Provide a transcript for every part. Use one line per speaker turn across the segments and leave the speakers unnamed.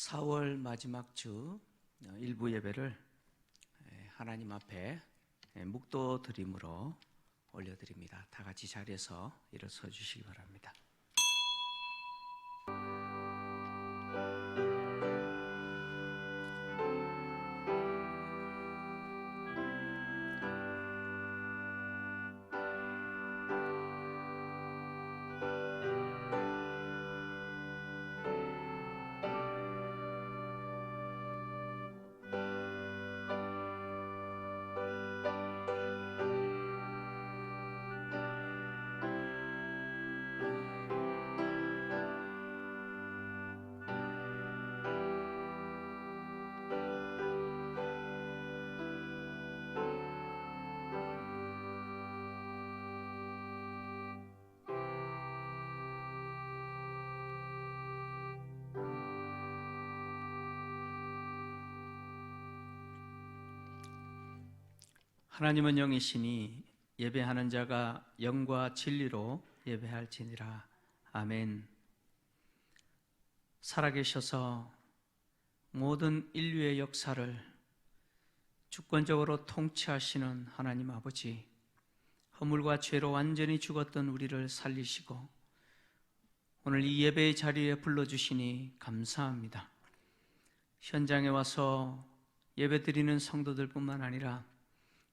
4월 마지막 주 일부 예배를 하나님 앞에 묵도 드림으로 올려드립니다. 다 같이 자리에서 일어서 주시기 바랍니다. 하나님은 영이시니 예배하는 자가 영과 진리로 예배할지니라. 아멘. 살아계셔서 모든 인류의 역사를 주권적으로 통치하시는 하나님 아버지, 허물과 죄로 완전히 죽었던 우리를 살리시고 오늘 이 예배의 자리에 불러주시니 감사합니다. 현장에 와서 예배드리는 성도들뿐만 아니라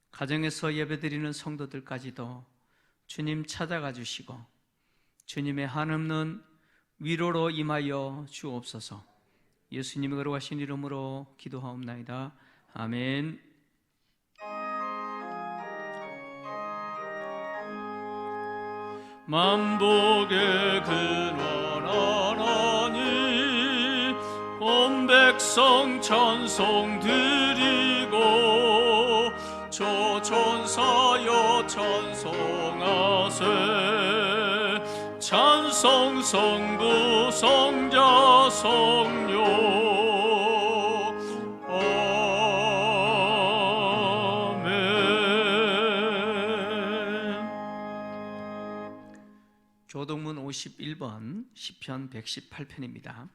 가정에서 예배드리는 성도들까지도 주님 찾아가 주시고 주님의 한없는 위로로 임하여 주옵소서. 예수님의 거룩하신 이름으로 기도하옵나이다. 아멘.
만복의 근원 하나님, 온 백성 찬송 드리고 조천사여 찬송하세. 찬송 성부 성자 성령. 아멘.
교동문 51번 시편 118편입니다.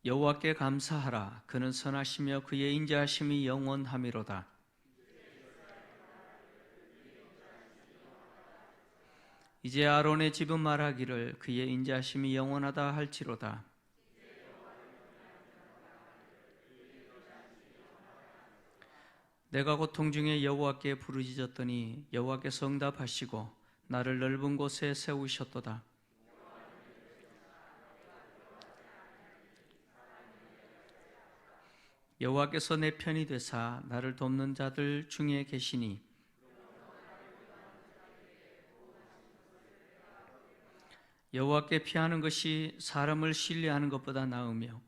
여호와께 감사하라. 그는 선하시며 그의 인자하심이 영원하미로다. 이제 아론의 집은 말하기를 그의 인자하심이 영원하다 할지로다. 내가 고통 중에 여호와께 부르짖었더니 여호와께서 응답하시고 나를 넓은 곳에 세우셨도다. 여호와께서 내 편이 되사 나를 돕는 자들 중에 계시니 여호와께 피하는 것이 사람을 신뢰하는 것보다 나으며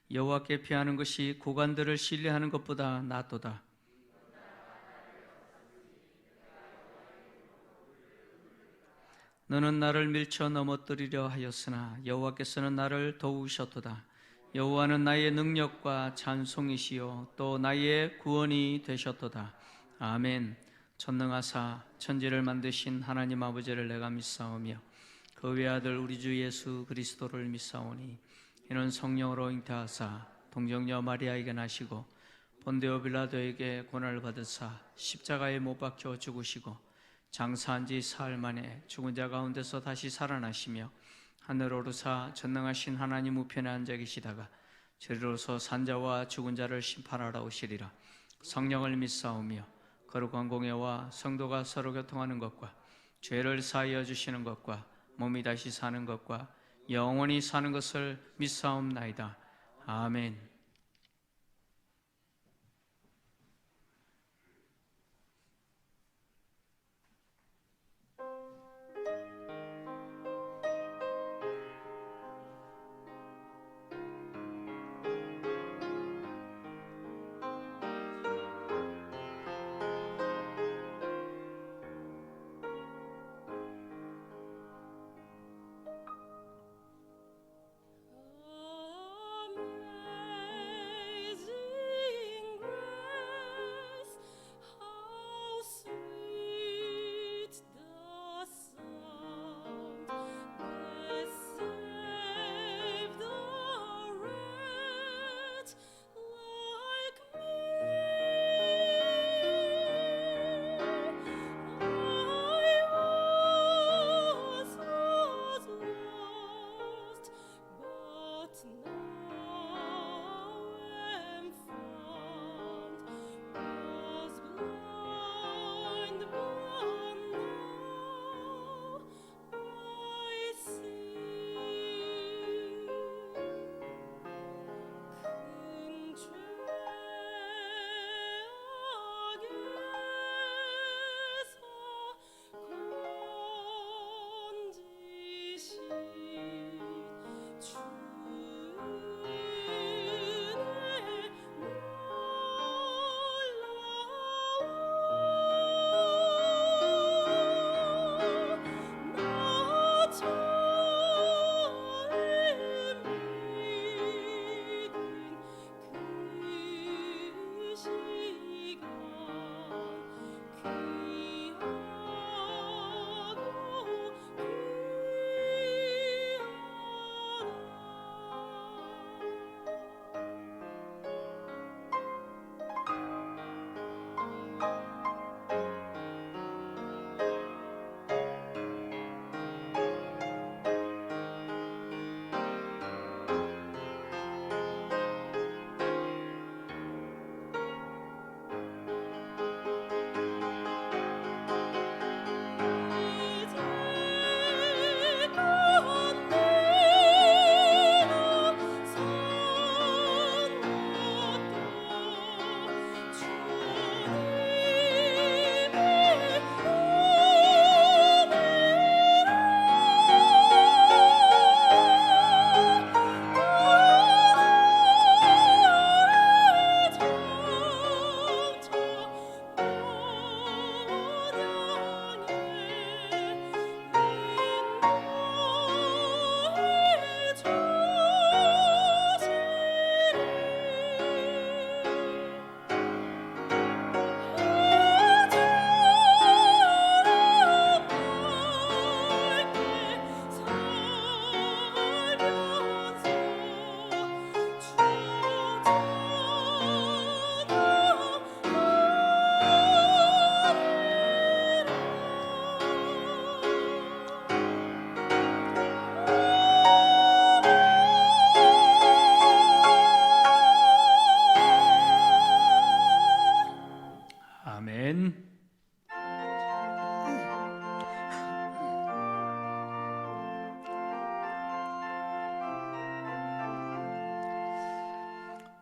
여호와께 피하는 것이 고관들을 신뢰하는 것보다 낫도다. 너는 나를 밀쳐 넘어뜨리려 하였으나 여호와께서는 나를 도우셨도다. 여호와는 나의 능력과 찬송이시요 또 나의 구원이 되셨도다. 아멘. 전능하사 천지를 만드신 하나님 아버지를 내가 믿사오며 그 외아들 우리 주 예수 그리스도를 믿사오니 이는 성령으로 잉태하사 동정녀 마리아에게 나시고 본디오 빌라도에게 고난을 받으사 십자가에 못 박혀 죽으시고 장사한 지 사흘 만에 죽은 자 가운데서 다시 살아나시며 하늘 오르사 전능하신 하나님 우편에 앉아 계시다가 저리로서 산자와 죽은 자를 심판하러 오시리라. 성령을 믿사오며 거룩한 공예와 성도가 서로 교통하는 것과 죄를 사하여 주시는 것과 몸이 다시 사는 것과 영원히 사는 것을 믿사옵나이다. 아멘.
아멘.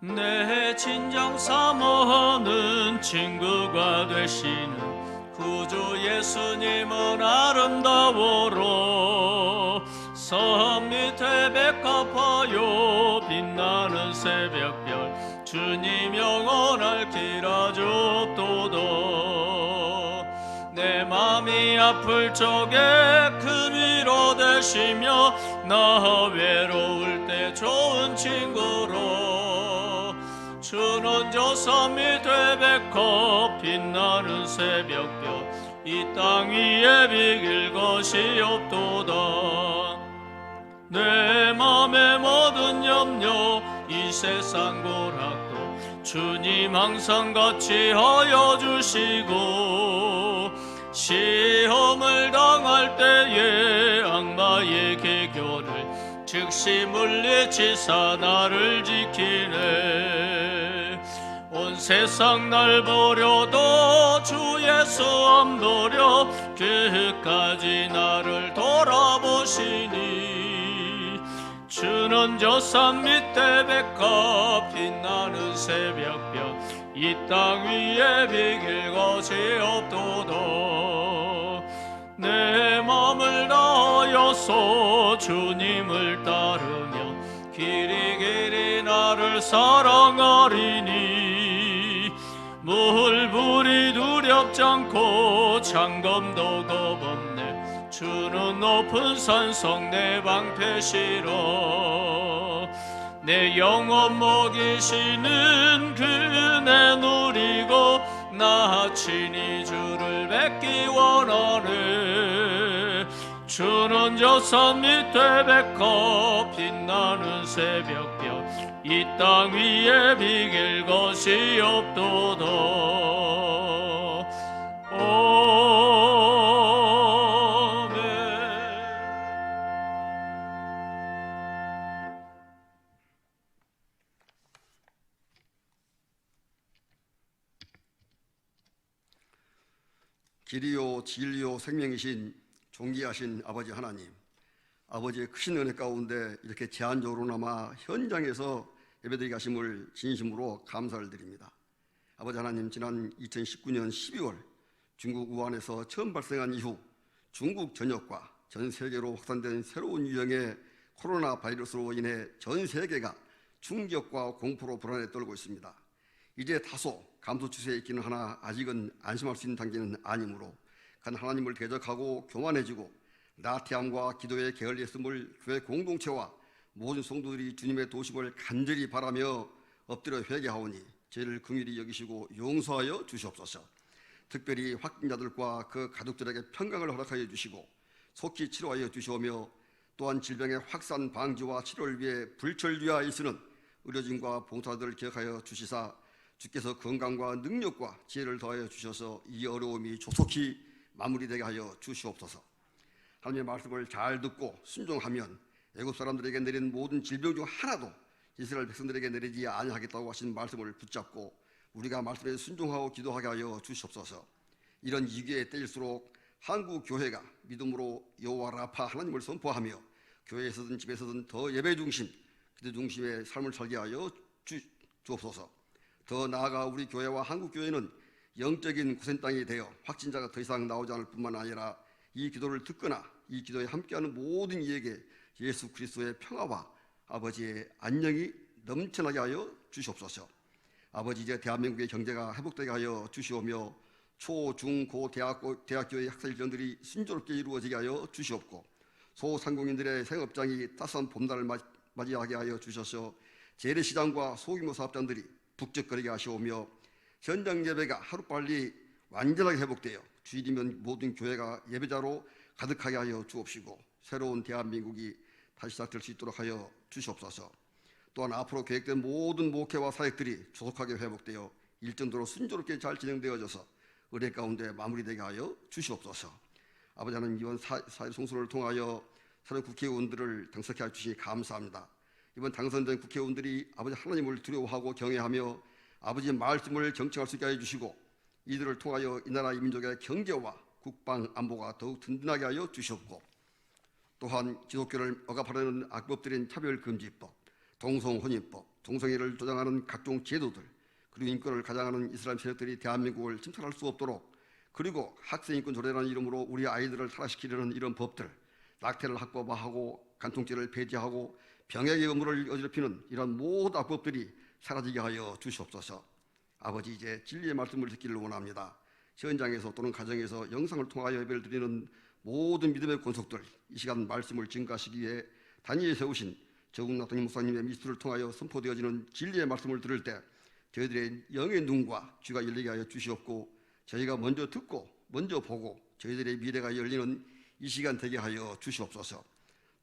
내 진정 사모하는 친구가 되시는 구주 예수님은 아름다워로 산 밑에 백합하여 빛나는 새벽별 주님 영원할 길 아주옵도다. 내 맘이 아플 적에 큰 위로 되시며 나 외로울 때 좋은 친구로 주는 저 산 밑에 백합 빛나는 새벽별 이 땅 위에 비길 것이 없도다. 내 맘의 모든 염려 이 세상 고락도 주님 항상 같이 하여 주시고 시험을 당할 때에 악마의 계교를 즉시 물리치사 나를 지키네. 온 세상 날 버려도 주 예수 안 버려 끝까지 나를 돌아보시니 주는 저 산 밑에 백합 빛나는 새벽별 이 땅 위에 비길 것이 없도다. 내 맘을 다하여서 주님을 따르며 길이 길이 나를 사랑하리니 물불이 두렵지 않고 장검도 겁없네. 주는 높은 산성 내 방패시로 내 영혼 먹이시는 그네 누리고 나 친히 주를 뵙기 원하네. 주는 저 산 밑에 백합 빛나는 새벽별 이 땅 위에 비길 것이 없도다. 아멘.
길이요 진리요 생명이신 존귀하신 아버지 하나님, 아버지의 크신 은혜 가운데 이렇게 제한적으로나마 현장에서 예배드리게 하심을 진심으로 감사를 드립니다. 아버지 하나님, 지난 2019년 12월 중국 우한에서 처음 발생한 이후 중국 전역과 전 세계로 확산된 새로운 유형의 코로나 바이러스로 인해 전 세계가 충격과 공포로 불안에 떨고 있습니다. 이제 다소 감소 추세에 있기는 하나 아직은 안심할 수 있는 단계는 아니므로 간 하나님을 대적하고 교만해지고 나태함과 기도의 게을리했음을 교회 공동체와 모든 성도들이 주님의 도심을 간절히 바라며 엎드려 회개하오니 죄를 긍휼히 여기시고 용서하여 주시옵소서. 특별히 확진자들과 그 가족들에게 평강을 허락하여 주시고 속히 치료하여 주시오며, 또한 질병의 확산 방지와 치료를 위해 불철주야 있으는 의료진과 봉사자들을 기억하여 주시사 주께서 건강과 능력과 지혜를 더하여 주셔서 이 어려움이 조속히 마무리되게 하여 주시옵소서. 하나님의 말씀을 잘 듣고 순종하면 애굽 사람들에게 내린 모든 질병 중 하나도 이스라엘 백성들에게 내리지 아니하겠다고 하신 말씀을 붙잡고 우리가 말씀에 순종하고 기도하게 하여 주시옵소서. 이런 위기의 때일수록 한국 교회가 믿음으로 여호와 라파 하나님을 선포하며 교회에서든 집에서든 더 예배 중심, 기도 중심의 삶을 살게 하여 주옵소서. 더 나아가 우리 교회와 한국 교회는 영적인 구센 땅이 되어 확진자가 더 이상 나오지 않을 뿐만 아니라 이 기도를 듣거나 이 기도에 함께하는 모든 이에게 예수 그리스도의 평화와 아버지의 안녕이 넘쳐나게 하여 주시옵소서. 아버지, 이제 대한민국의 경제가 회복되게 하여 주시오며 초, 중, 고, 대학교의 학사 일정들이 순조롭게 이루어지게 하여 주시옵고, 소상공인들의 생업장이 따스한 봄날을 맞이하게 하여 주셔서 재래시장과 소규모 사업장들이 북적거리게 하시오며, 현장 예배가 하루빨리 완전하게 회복되어 주일이면 모든 교회가 예배자로 가득하게 하여 주옵시고, 새로운 대한민국이 다시 시작될 수 있도록 하여 주시옵소서. 또한 앞으로 계획된 모든 목회와 사역들이 조속하게 회복되어 일정도로 순조롭게 잘 진행되어져서 의뢰 가운데 마무리되게 하여 주시옵소서. 아버지 하나님, 이번 4.1 송수를 통하여 새로운 국회의원들을 당선케 해주시니 감사합니다. 이번 당선된 국회의원들이 아버지 하나님을 두려워하고 경외하며 아버지 말씀을 정책할 수 있게 해주시고, 이들을 통하여 이 나라 이 민족의 경제와 국방 안보가 더욱 든든하게 하여 주시옵고, 또한 기독교를 억압하려는 악법들인 차별금지법, 동성혼인법, 동성애를 조장하는 각종 제도들, 그리고 인권을 가장하는 이슬람 세력들이 대한민국을 침탈할 수 없도록, 그리고 학생인권 조례라는 이름으로 우리 아이들을 타락시키려는 이런 법들, 낙태를 합법화하고 간통죄를 폐지하고 병역의 의무를 어지럽히는 이런 모든 악법들이 사라지게 하여 주시옵소서. 아버지, 이제 진리의 말씀을 듣기를 원합니다. 현장에서 또는 가정에서 영상을 통하여 예배를 드리는 모든 믿음의 권속들, 이 시간 말씀을 증거하시기 위해 단위에 세우신 정웅낙동 목사님의 미스트를 통하여 선포되어지는 진리의 말씀을 들을 때 저희들의 영의 눈과 귀가 열리게 하여 주시옵고, 저희가 먼저 듣고 먼저 보고 저희들의 미래가 열리는 이 시간 되게 하여 주시옵소서.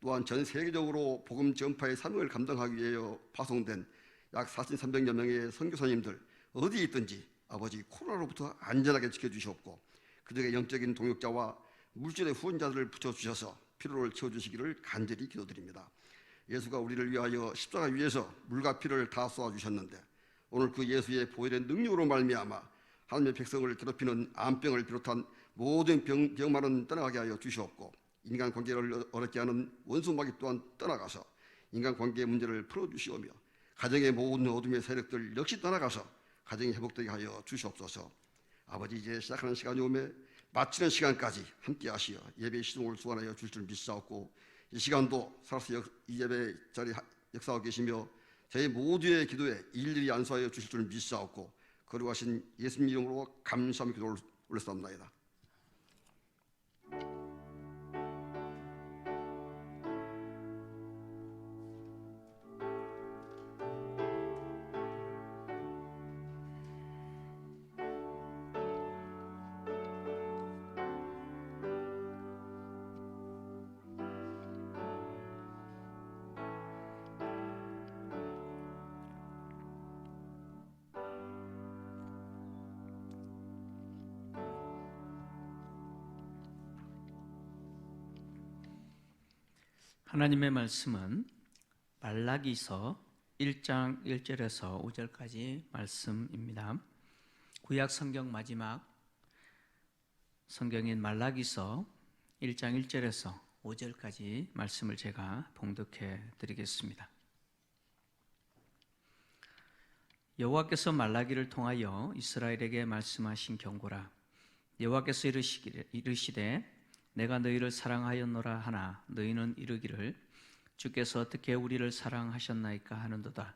또한 전 세계적으로 복음 전파의 사명을 감당하기 위하여 파송된 약 4,300여 명의 선교사님들 어디에 있든지 아버지 코로나로부터 안전하게 지켜주시옵고, 그들의 영적인 동역자와 물질의 후원자들을 붙여주셔서 필요를 채워주시기를 간절히 기도드립니다. 예수가 우리를 위하여 십자가 위에서 물과 피를 다 쏟아주셨는데 오늘 그 예수의 보혈의 능력으로 말미암아 하나님의 백성을 괴롭히는 암병을 비롯한 모든 병만은 떠나가게 하여 주시옵고, 인간관계를 어렵게 하는 원수마귀 또한 떠나가서 인간관계의 문제를 풀어주시오며, 가정의 모든 어둠의 세력들 역시 떠나가서 가정이 회복되게 하여 주시옵소서. 아버지, 이제 시작하는 시간이 오매 마치는 시간까지 함께 하시어 예배의 시동을 수완하여 줄 줄 믿사옵고, 이 시간도 살아서 이 예배 자리에 역사하고 계시며 저희 모두의 기도에 일일이 안수하여 주실 줄 믿사옵고, 거룩하신 예수님 이름으로 감사하며 기도를 올렸사옵나이다.
하나님의 말씀은 말라기서 1장 1절에서 5절까지 말씀입니다. 구약 성경 마지막 성경인 말라기서 1장 1절에서 5절까지 말씀을 제가 봉독해 드리겠습니다. 여호와께서 말라기를 통하여 이스라엘에게 말씀하신 경고라. 여호와께서 이르시되 내가 너희를 사랑하였노라 하나 너희는 이르기를 주께서 어떻게 우리를 사랑하셨나이까 하는도다.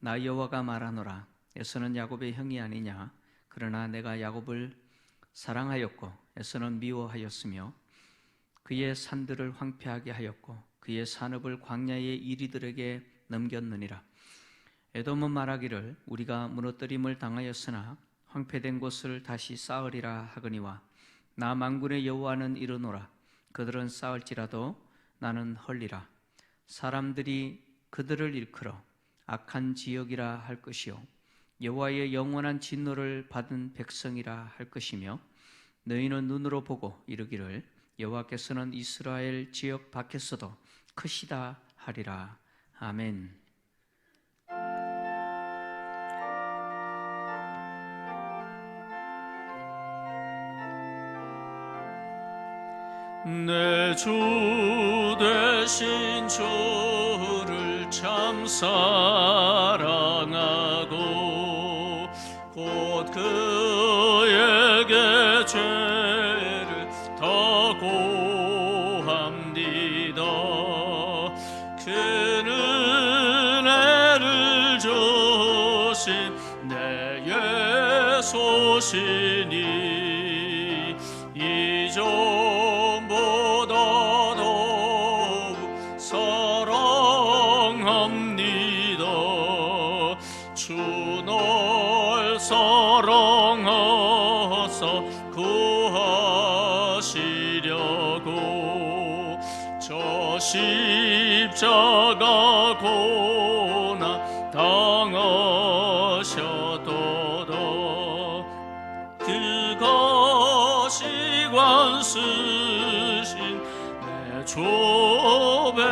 나 여호와가 말하노라. 에서는 야곱의 형이 아니냐. 그러나 내가 야곱을 사랑하였고 에서는 미워하였으며 그의 산들을 황폐하게 하였고 그의 산업을 광야의 이리들에게 넘겼느니라. 에돔은 말하기를 우리가 무너뜨림을 당하였으나 황폐된 곳을 다시 쌓으리라 하거니와 나 만군의 여호와는 이르노라. 그들은 쌓을지라도 나는 헐리라. 사람들이 그들을 일컬어 악한 지역이라 할 것이요 여호와의 영원한 진노를 받은 백성이라 할 것이며 너희는 눈으로 보고 이르기를 여호와께서는 이스라엘 지역 밖에서도 크시다 하리라. 아멘.
내 주 되신 주를 참 사랑하고 곧 그에게 죄를 더 고합니다. 큰 은혜를 주신 내 예수시니 이전보다 더욱 사랑합니다. 주 널 사랑하사 구하시려고 저 십자가 고난 당하셨도다. 그것이 관쓰신 내 조배오니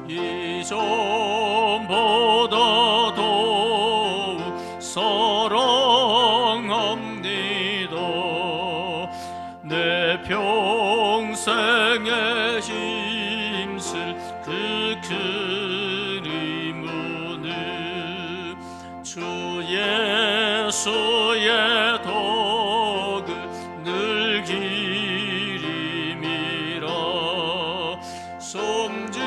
이전보다 더욱 사랑합니다. 내 평생에 힘쓸 그 큰 의무는 주 예수의 덕을 늘 기림이라. 숨질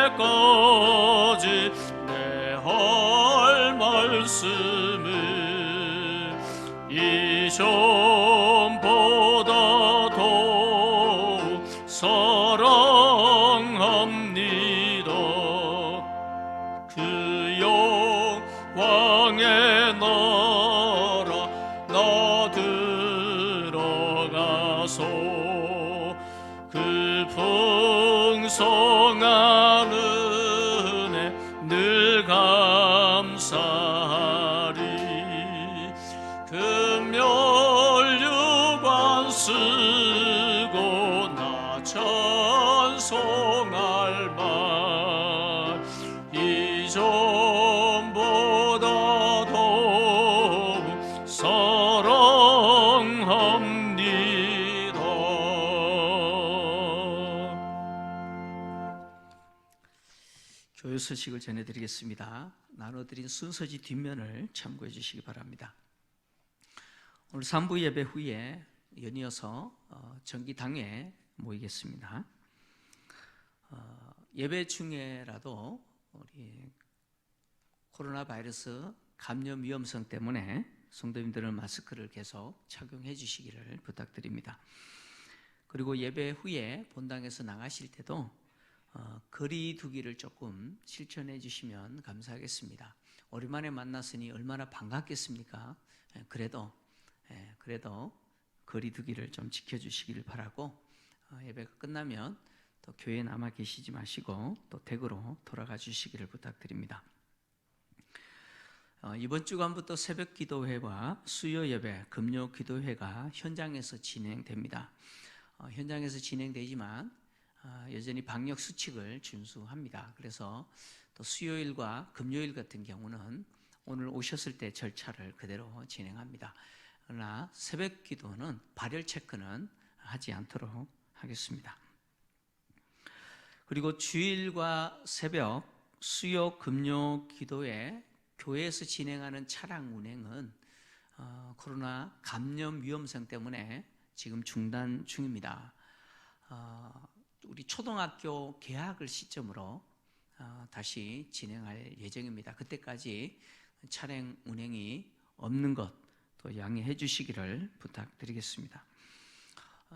때에까지 내 할 말씀을 이전보다 더욱 사랑합니다. 그 영광의 나라 나 들어가서 그 풍성한 은혜 늘 감사하리. 금멸류관 쓰고 나 찬송할 만 이전보다 더욱 사랑합니다.
교회 소식을 전해드리겠습니다. 나눠드린 순서지 뒷면을 참고해 주시기 바랍니다. 오늘 3부 예배 후에 연이어서 정기당회 모이겠습니다. 예배 중에라도 우리 코로나 바이러스 감염 위험성 때문에 성도님들은 마스크를 계속 착용해 주시기를 부탁드립니다. 그리고 예배 후에 본당에서 나가실 때도 거리 두기를 조금 실천해 주시면 감사하겠습니다. 오랜만에 만났으니 얼마나 반갑겠습니까? 그래도 거리 두기를 좀 지켜주시기를 바라고 예배가 끝나면 또 교회에 남아 계시지 마시고 또 댁으로 돌아가 주시기를 부탁드립니다. 이번 주간부터 새벽 기도회와 수요 예배, 금요 기도회가 현장에서 진행됩니다. 현장에서 진행되지만 여전히 방역 수칙을 준수합니다. 그래서 또 수요일과 금요일 같은 경우는 오늘 오셨을 때 절차를 그대로 진행합니다. 그러나 새벽 기도는 발열 체크는 하지 않도록 하겠습니다. 그리고 주일과 새벽, 수요, 금요 기도에 교회에서 진행하는 차량 운행은 코로나 감염 위험성 때문에 지금 중단 중입니다. 우리 초등학교 개학을 시점으로 다시 진행할 예정입니다. 그때까지 차량 운행이 없는 것 또 양해해 주시기를 부탁드리겠습니다.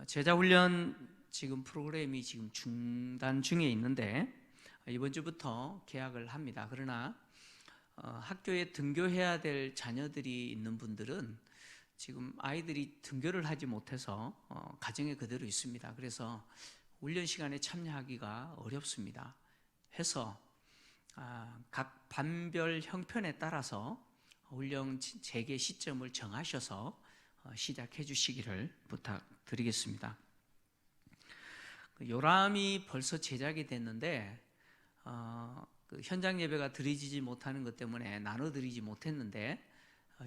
제자훈련 지금 프로그램이 지금 중단 중에 있는데 이번 주부터 개학을 합니다. 그러나 학교에 등교해야 될 자녀들이 있는 분들은 지금 아이들이 등교를 하지 못해서 가정에 그대로 있습니다. 그래서 훈련 시간에 참여하기가 어렵습니다. 해서 각 반별 형편에 따라서 훈련 재개 시점을 정하셔서 시작해 주시기를 부탁드리겠습니다. 요람이 벌써 제작이 됐는데 현장 예배가 드려지지 못하는 것 때문에 나눠드리지 못했는데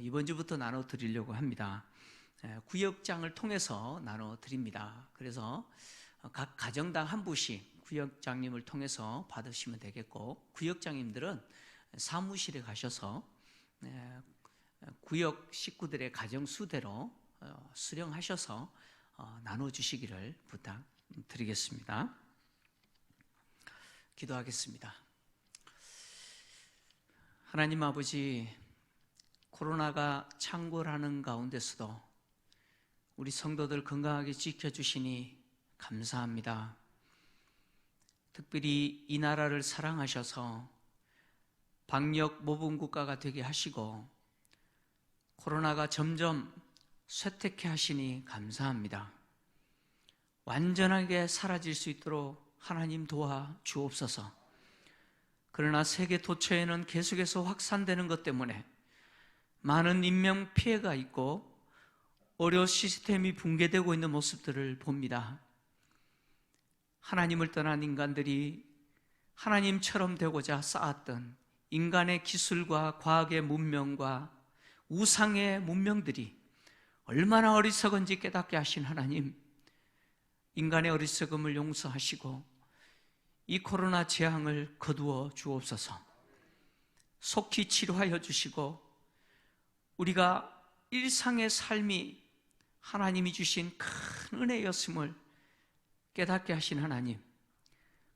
이번 주부터 나눠드리려고 합니다. 구역장을 통해서 나눠드립니다. 그래서 각 가정당 한 부씩 구역장님을 통해서 받으시면 되겠고, 구역장님들은 사무실에 가셔서 구역 식구들의 가정 수대로 수령하셔서 나눠주시기를 부탁드리겠습니다. 기도하겠습니다. 하나님 아버지, 코로나가 창궐하는 가운데서도 우리 성도들 건강하게 지켜주시니 감사합니다. 특별히 이 나라를 사랑하셔서 방역 모범국가가 되게 하시고 코로나가 점점 쇠퇴케 하시니 감사합니다. 완전하게 사라질 수 있도록 하나님 도와 주옵소서. 그러나 세계 도처에는 계속해서 확산되는 것 때문에 많은 인명 피해가 있고 의료 시스템이 붕괴되고 있는 모습들을 봅니다. 하나님을 떠난 인간들이 하나님처럼 되고자 쌓았던 인간의 기술과 과학의 문명과 우상의 문명들이 얼마나 어리석은지 깨닫게 하신 하나님, 인간의 어리석음을 용서하시고 이 코로나 재앙을 거두어 주옵소서. 속히 치료하여 주시고 우리가 일상의 삶이 하나님이 주신 큰 은혜였음을 깨닫게 하신 하나님,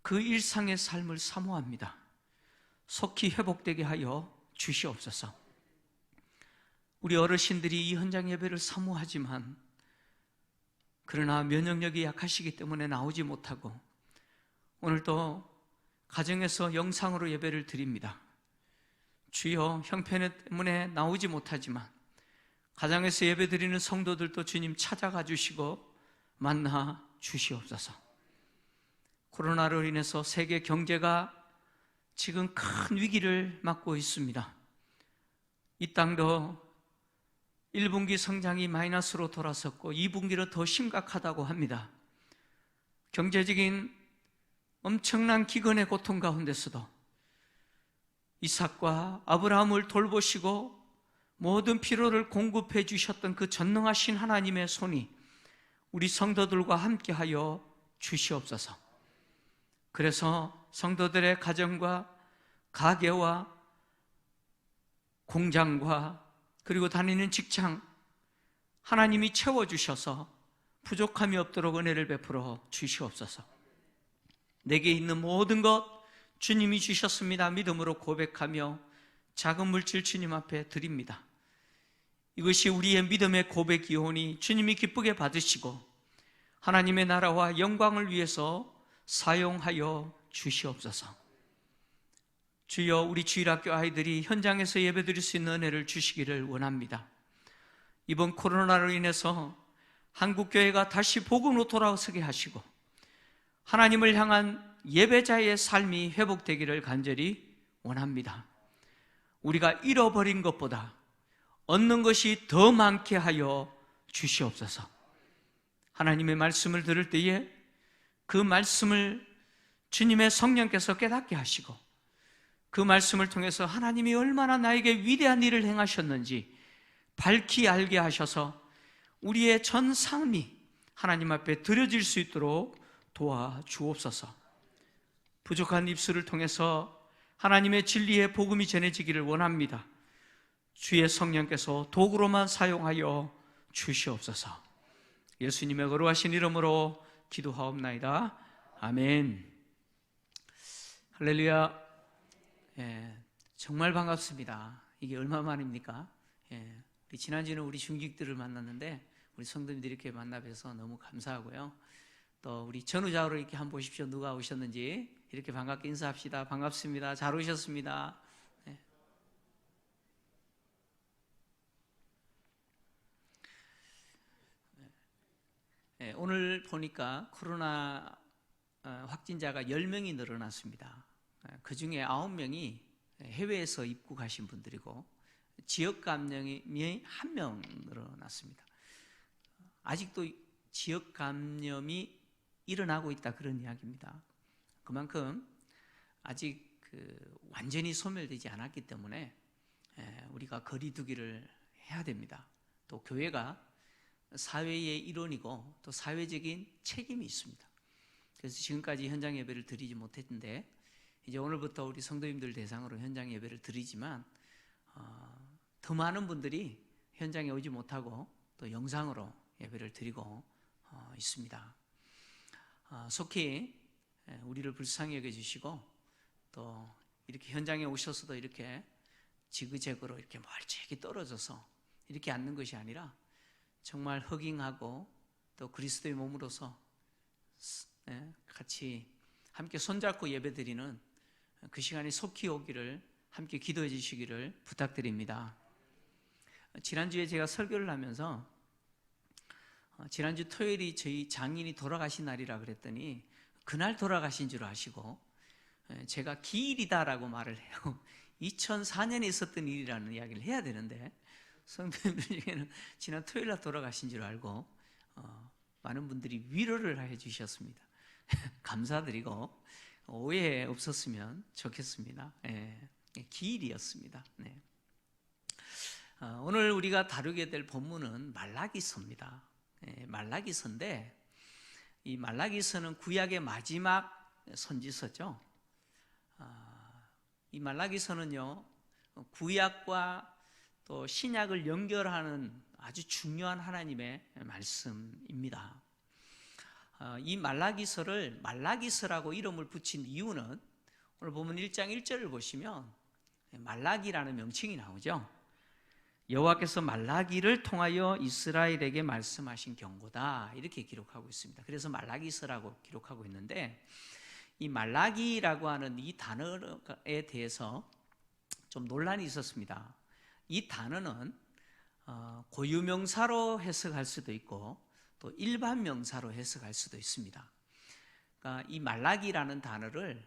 그 일상의 삶을 사모합니다. 속히 회복되게 하여 주시옵소서. 우리 어르신들이 이 현장 예배를 사모하지만 그러나 면역력이 약하시기 때문에 나오지 못하고 오늘도 가정에서 영상으로 예배를 드립니다. 주여, 형편 때문에 나오지 못하지만 가정에서 예배 드리는 성도들도 주님 찾아가 주시고 만나 주시옵소서. 코로나로 인해서 세계 경제가 지금 큰 위기를 맞고 있습니다. 이 땅도 1분기 성장이 마이너스로 돌아섰고 2분기로 더 심각하다고 합니다. 경제적인 엄청난 기근의 고통 가운데서도 이삭과 아브라함을 돌보시고 모든 필요를 공급해 주셨던 그 전능하신 하나님의 손이 우리 성도들과 함께하여 주시옵소서. 그래서 성도들의 가정과 가게와 공장과 그리고 다니는 직장 하나님이 채워주셔서 부족함이 없도록 은혜를 베풀어 주시옵소서. 내게 있는 모든 것 주님이 주셨습니다. 믿음으로 고백하며 작은 물질 주님 앞에 드립니다. 이것이 우리의 믿음의 고백이오니 주님이 기쁘게 받으시고 하나님의 나라와 영광을 위해서 사용하여 주시옵소서. 주여, 우리 주일학교 아이들이 현장에서 예배드릴 수 있는 은혜를 주시기를 원합니다. 이번 코로나로 인해서 한국교회가 다시 복음으로 돌아서게 하시고 하나님을 향한 예배자의 삶이 회복되기를 간절히 원합니다. 우리가 잃어버린 것보다 얻는 것이 더 많게 하여 주시옵소서. 하나님의 말씀을 들을 때에 그 말씀을 주님의 성령께서 깨닫게 하시고 그 말씀을 통해서 하나님이 얼마나 나에게 위대한 일을 행하셨는지 밝히 알게 하셔서 우리의 전 삶이 하나님 앞에 드려질 수 있도록 도와주옵소서. 부족한 입술을 통해서 하나님의 진리의 복음이 전해지기를 원합니다. 주의 성령께서 도구로만 사용하여 주시옵소서. 예수님의 거룩하신 이름으로 기도하옵나이다. 아멘. 할렐루야. 정말 반갑습니다. 이게 얼마 만입니까? 지난주에는 우리 중직들을 만났는데 우리 성도님들이 이렇게 만나 뵈서 너무 감사하고요. 또 우리 전후좌우로 이렇게 한번 보십시오. 누가 오셨는지 이렇게 반갑게 인사합시다. 반갑습니다. 잘 오셨습니다. 오늘 보니까 코로나 확진자가 10명이 늘어났습니다. 그 중에 9명이 해외에서 입국하신 분들이고 지역 감염이 1명 늘어났습니다. 아직도 지역 감염이 일어나고 있다, 그런 이야기입니다. 그만큼 아직 완전히 소멸되지 않았기 때문에 우리가 거리두기를 해야 됩니다. 또 교회가 사회의 일원이고 또 사회적인 책임이 있습니다. 그래서 지금까지 현장 예배를 드리지 못했는데 이제 오늘부터 우리 성도님들 대상으로 현장 예배를 드리지만 더 많은 분들이 현장에 오지 못하고 또 영상으로 예배를 드리고 있습니다. 속히 우리를 불쌍히 여겨주시고 또 이렇게 현장에 오셔서도 이렇게 지그재그로 이렇게 멀찍이 떨어져서 이렇게 앉는 것이 아니라 정말 허깅하고 또 그리스도의 몸으로서 같이 함께 손잡고 예배드리는 그 시간이 속히 오기를 함께 기도해 주시기를 부탁드립니다. 지난주에 제가 설교를 하면서 지난주 토요일이 저희 장인이 돌아가신 날이라 그랬더니 그날 돌아가신 줄 아시고 제가 기일이다라고 말을 해요. 2004년에 있었던 일이라는 이야기를 해야 되는데 성도님들 중에는 지난 토요일 날 돌아가신 줄 알고 많은 분들이 위로를 해 주셨습니다. 감사드리고 오해 없었으면 좋겠습니다. 기일이었습니다. 오늘 우리가 다루게 될 본문은 말라기서입니다. 말라기서인데 이 말라기서는 구약의 마지막 선지서죠. 이 말라기서는요 구약과 또 신약을 연결하는 아주 중요한 하나님의 말씀입니다. 이 말라기서를 말라기서라고 이름을 붙인 이유는 오늘 보면 1장 1절을 보시면 말라기라는 명칭이 나오죠. 여호와께서 말라기를 통하여 이스라엘에게 말씀하신 경고다, 이렇게 기록하고 있습니다. 그래서 말라기서라고 기록하고 있는데 이 말라기라고 하는 이 단어에 대해서 좀 논란이 있었습니다. 이 단어는 고유명사로 해석할 수도 있고 또 일반 명사로 해석할 수도 있습니다. 그러니까 이 말라기라는 단어를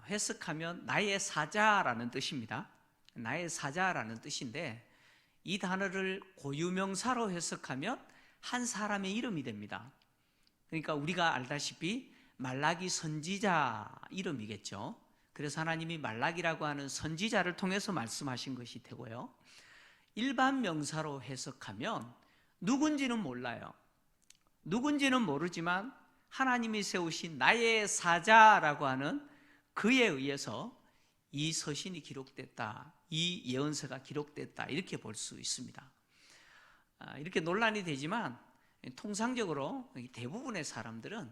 해석하면 나의 사자라는 뜻입니다. 나의 사자라는 뜻인데 이 단어를 고유명사로 해석하면 한 사람의 이름이 됩니다. 그러니까 우리가 알다시피 말라기 선지자 이름이겠죠. 그래서 하나님이 말라기라고 하는 선지자를 통해서 말씀하신 것이 되고요. 일반 명사로 해석하면 누군지는 몰라요. 누군지는 모르지만 하나님이 세우신 나의 사자라고 하는 그에 의해서 이 서신이 기록됐다, 이 예언서가 기록됐다, 이렇게 볼 수 있습니다. 이렇게 논란이 되지만 통상적으로 대부분의 사람들은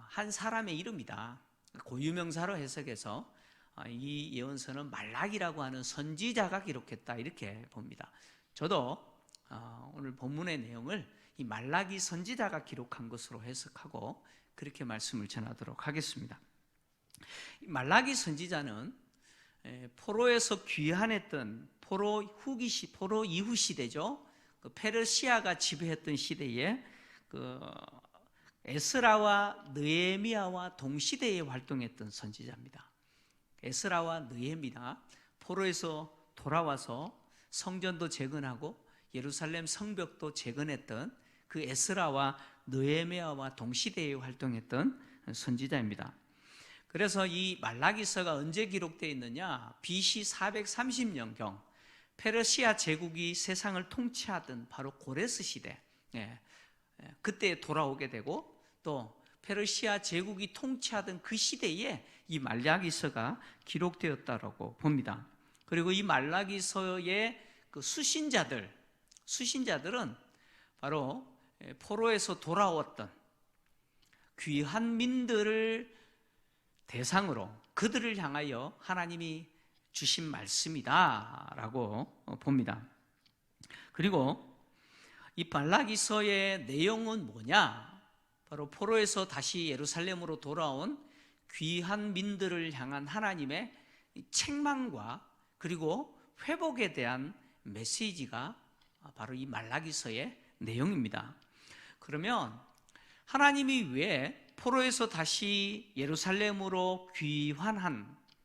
한 사람의 이름이다, 고유명사로 해석해서 이 예언서는 말라기라고 하는 선지자가 기록했다, 이렇게 봅니다. 저도 오늘 본문의 내용을 이 말라기 선지자가 기록한 것으로 해석하고 그렇게 말씀을 전하도록 하겠습니다. 말라기 선지자는 포로에서 귀환했던 포로 이후 시대죠. 그 페르시아가 지배했던 시대에 그 에스라와 느헤미야와 동시대에 활동했던 선지자입니다. 에스라와 느헤미야 포로에서 돌아와서 성전도 재건하고 예루살렘 성벽도 재건했던 그 에스라와 느헤미야와 동시대에 활동했던 선지자입니다. 그래서 이 말라기서가 언제 기록되어 있느냐? BC 430년경 페르시아 제국이 세상을 통치하던 바로 고레스 시대, 그때 돌아오게 되고, 또 페르시아 제국이 통치하던 그 시대에 이 말라기서가 기록되었다라고 봅니다. 그리고 이 말라기서의 그 수신자들은 바로 포로에서 돌아왔던 귀한 민들을 대상으로 그들을 향하여 하나님이 주신 말씀이다라고 봅니다. 그리고 이 말라기서의 내용은 뭐냐? 바로 포로에서 다시 예루살렘으로 돌아온 귀한 민들을 향한 하나님의 책망과 그리고 회복에 대한 메시지가 바로 이 말라기서의 내용입니다. 그러면 하나님이 왜 포로에서 다시 예루살렘으로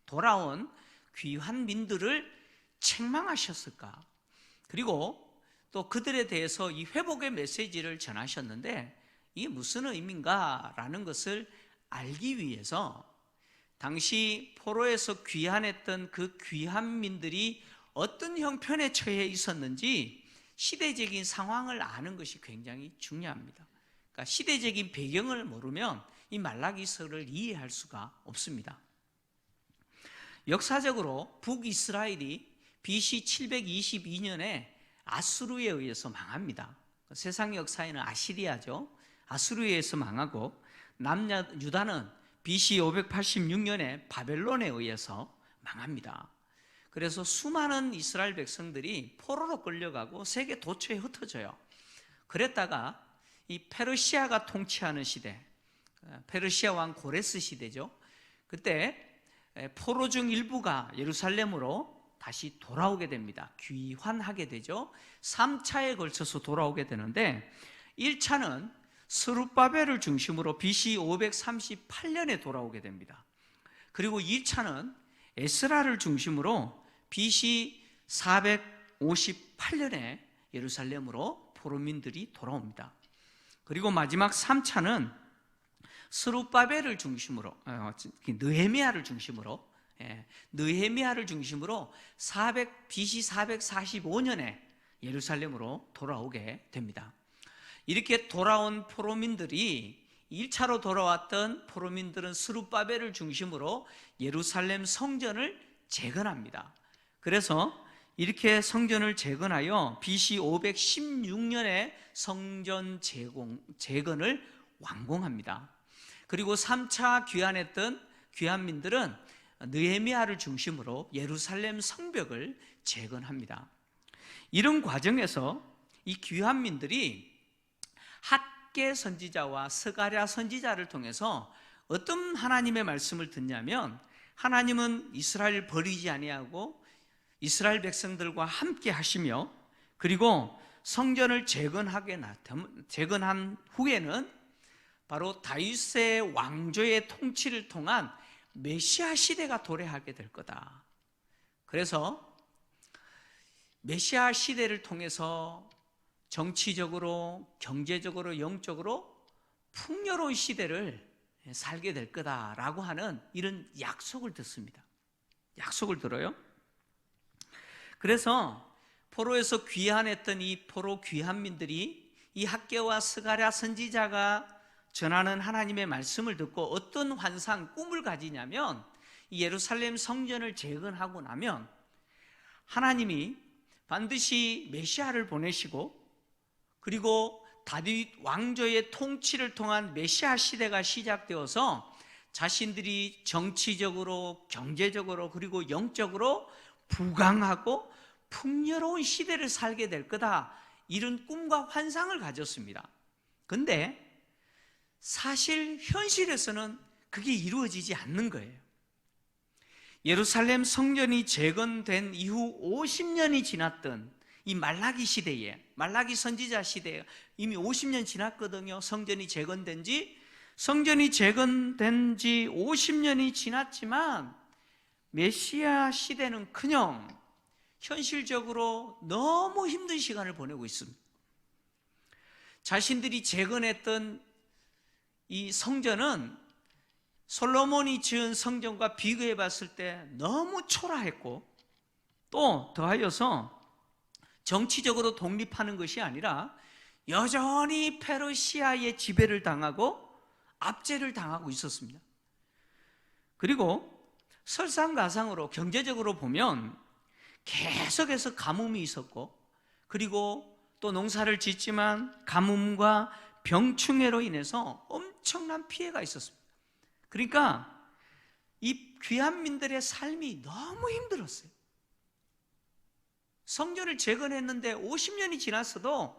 돌아온 귀한 민들을 책망하셨을까? 그리고 또 그들에 대해서 이 회복의 메시지를 전하셨는데 이게 무슨 의미인가? 라는 것을 알기 위해서 당시 포로에서 귀환했던 그 귀한 민들이 어떤 형편에 처해 있었는지 시대적인 상황을 아는 것이 굉장히 중요합니다. 그러니까 시대적인 배경을 모르면 이 말라기서를 이해할 수가 없습니다. 역사적으로 북이스라엘이 BC 722년에 아수르에 의해서 망합니다. 세상 역사에는 아시리아죠. 아수르에 의해서 망하고 남유다는 BC 586년에 바벨론에 의해서 망합니다. 그래서 수많은 이스라엘 백성들이 포로로 끌려가고 세계 도처에 흩어져요. 그랬다가 이 페르시아가 통치하는 시대, 페르시아 왕 고레스 시대죠. 그때 포로 중 일부가 예루살렘으로 다시 돌아오게 됩니다. 귀환하게 되죠. 3차에 걸쳐서 돌아오게 되는데 1차는 스룹바벨을 중심으로 BC 538년에 돌아오게 됩니다. 그리고 2차는 에스라를 중심으로 BC 458년에 예루살렘으로 포로민들이 돌아옵니다. 그리고 마지막 3차는 스룹바벨을 중심으로 느헤미야를 중심으로 BC 445년에 예루살렘으로 돌아오게 됩니다. 이렇게 돌아온 포로민들이 1차로 돌아왔던 포로민들은 스룹바벨을 중심으로 예루살렘 성전을 재건합니다. 그래서 이렇게 성전을 재건하여 BC 516년에 성전 재건을 완공합니다. 그리고 3차 귀환했던 귀환민들은 느헤미야를 중심으로 예루살렘 성벽을 재건합니다. 이런 과정에서 이 귀환민들이 학개 선지자와 스가랴 선지자를 통해서 어떤 하나님의 말씀을 듣냐면, 하나님은 이스라엘을 버리지 아니하고 이스라엘 백성들과 함께 하시며, 그리고 성전을 재건한 후에는 바로 다윗의 왕조의 통치를 통한 메시아 시대가 도래하게 될 거다. 그래서 메시아 시대를 통해서 정치적으로, 경제적으로, 영적으로 풍요로운 시대를 살게 될 거다라고 하는 이런 약속을 듣습니다. 약속을 들어요. 그래서 포로에서 귀환했던 이 포로 귀환민들이 이 학개와 스가랴 선지자가 전하는 하나님의 말씀을 듣고 어떤 환상, 꿈을 가지냐면, 이 예루살렘 성전을 재건하고 나면 하나님이 반드시 메시아를 보내시고, 그리고 다윗 왕조의 통치를 통한 메시아 시대가 시작되어서 자신들이 정치적으로, 경제적으로, 그리고 영적으로 부강하고 풍요로운 시대를 살게 될 거다, 이런 꿈과 환상을 가졌습니다. 근데 사실 현실에서는 그게 이루어지지 않는 거예요. 예루살렘 성전이 재건된 이후 50년이 지났던 이 말라기 시대에, 말라기 선지자 시대에 이미 50년 지났거든요. 성전이 재건된 지 50년이 지났지만 메시아 시대는커녕 현실적으로 너무 힘든 시간을 보내고 있습니다. 자신들이 재건했던 이 성전은 솔로몬이 지은 성전과 비교해 봤을 때 너무 초라했고, 또 더하여서 정치적으로 독립하는 것이 아니라 여전히 페르시아의 지배를 당하고 압제를 당하고 있었습니다. 그리고 설상가상으로 경제적으로 보면 계속해서 가뭄이 있었고, 그리고 또 농사를 짓지만 가뭄과 병충해로 인해서 엄청난 피해가 있었습니다. 그러니까 이 귀한민들의 삶이 너무 힘들었어요. 성전을 재건했는데 50년이 지났어도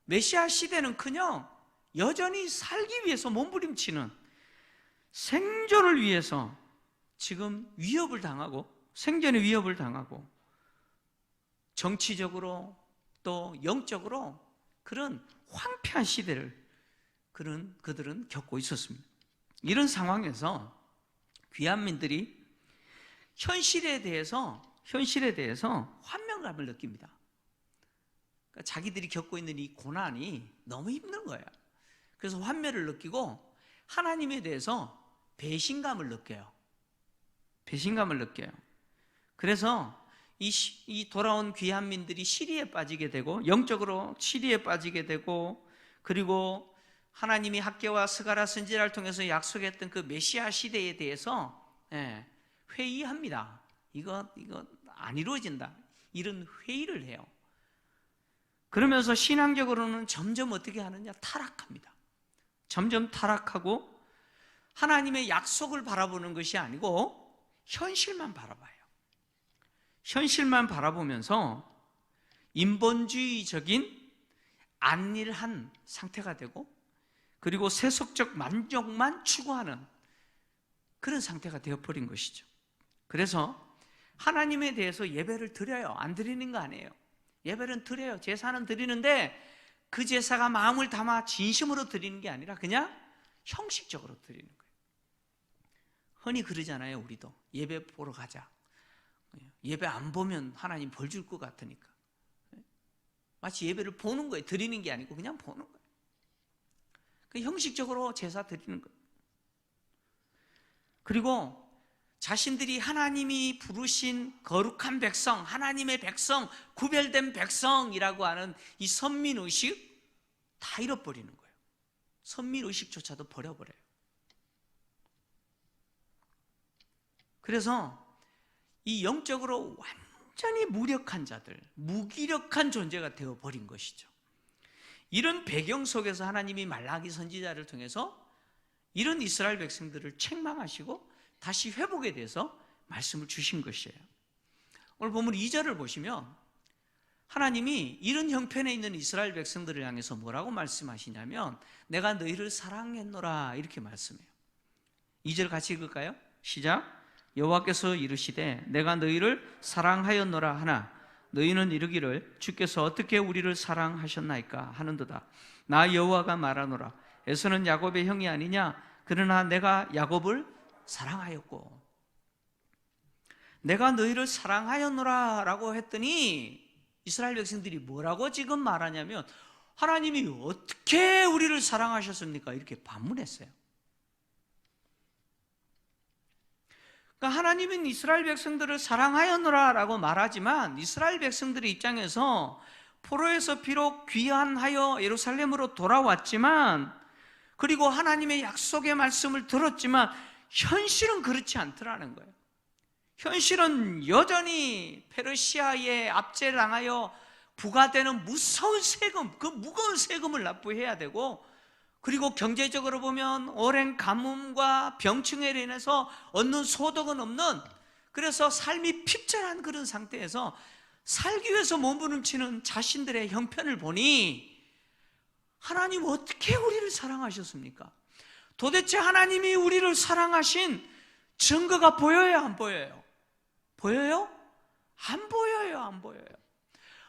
메시아 시대는커녕 여전히 살기 위해서 몸부림치는, 생존을 위해서 지금 위협을 당하고, 생존의 위협을 당하고, 정치적으로 또 영적으로 그런 황폐한 시대를 그들은 겪고 있었습니다. 이런 상황에서 귀한민들이 현실에 대해서 환멸감을 느낍니다. 그러니까 자기들이 겪고 있는 이 고난이 너무 힘든 거예요. 그래서 환멸을 느끼고 하나님에 대해서 배신감을 느껴요. 그래서 이 돌아온 귀한민들이 시리에 빠지게 되고, 영적으로 시리에 빠지게 되고, 그리고 하나님이 학개와 스가랴 선지자를 통해서 약속했던 그 메시아 시대에 대해서 회의합니다. 이거 안 이루어진다, 이런 회의를 해요. 그러면서 신앙적으로는 점점 어떻게 하느냐, 타락합니다. 점점 타락하고 하나님의 약속을 바라보는 것이 아니고 현실만 바라봐요. 현실만 바라보면서 인본주의적인 안일한 상태가 되고, 그리고 세속적 만족만 추구하는 그런 상태가 되어버린 것이죠. 그래서 하나님에 대해서 예배를 드려요. 안 드리는 거 아니에요. 예배는 드려요. 제사는 드리는데 그 제사가 마음을 담아 진심으로 드리는 게 아니라 그냥 형식적으로 드리는 거예요. 흔히 그러잖아요. 우리도 예배 보러 가자. 예배 안 보면 하나님 벌 줄 것 같으니까. 마치 예배를 보는 거예요. 드리는 게 아니고 그냥 보는 거예요. 그 형식적으로 제사 드리는 거예요. 그리고 자신들이 하나님이 부르신 거룩한 백성, 하나님의 백성, 구별된 백성이라고 하는 이 선민의식 다 잃어버리는 거예요. 선민의식조차도 버려버려요. 그래서 이 영적으로 완전히 무력한 자들, 무기력한 존재가 되어버린 것이죠. 이런 배경 속에서 하나님이 말라기 선지자를 통해서 이런 이스라엘 백성들을 책망하시고 다시 회복에 대해서 말씀을 주신 것이에요. 오늘 본문 2절을 보시면 하나님이 이런 형편에 있는 이스라엘 백성들을 향해서 뭐라고 말씀하시냐면, 내가 너희를 사랑했노라, 이렇게 말씀해요. 2절 같이 읽을까요? 시작. 여호와께서 이르시되 내가 너희를 사랑하였노라 하나 너희는 이르기를 주께서 어떻게 우리를 사랑하셨나이까 하는도다. 나 여호와가 말하노라. 에서는 야곱의 형이 아니냐? 그러나 내가 야곱을 사랑하였고. 내가 너희를 사랑하였노라 라고 했더니 이스라엘 백성들이 뭐라고 지금 말하냐면, 하나님이 어떻게 우리를 사랑하셨습니까? 이렇게 반문했어요. 그러니까 하나님은 이스라엘 백성들을 사랑하였노라 라고 말하지만, 이스라엘 백성들의 입장에서 포로에서 비록 귀환하여 예루살렘으로 돌아왔지만, 그리고 하나님의 약속의 말씀을 들었지만 현실은 그렇지 않더라는 거예요. 현실은 여전히 페르시아의 압제를 당하여 부과되는 무서운 세금, 그 무거운 세금을 납부해야 되고, 그리고 경제적으로 보면 오랜 가뭄과 병충해로 인해서 얻는 소득은 없는, 그래서 삶이 핍절한 그런 상태에서 살기 위해서 몸부림치는 자신들의 형편을 보니, 하나님 어떻게 우리를 사랑하셨습니까? 도대체 하나님이 우리를 사랑하신 증거가 보여요, 안 보여요? 보여요? 안 보여요, 안 보여요.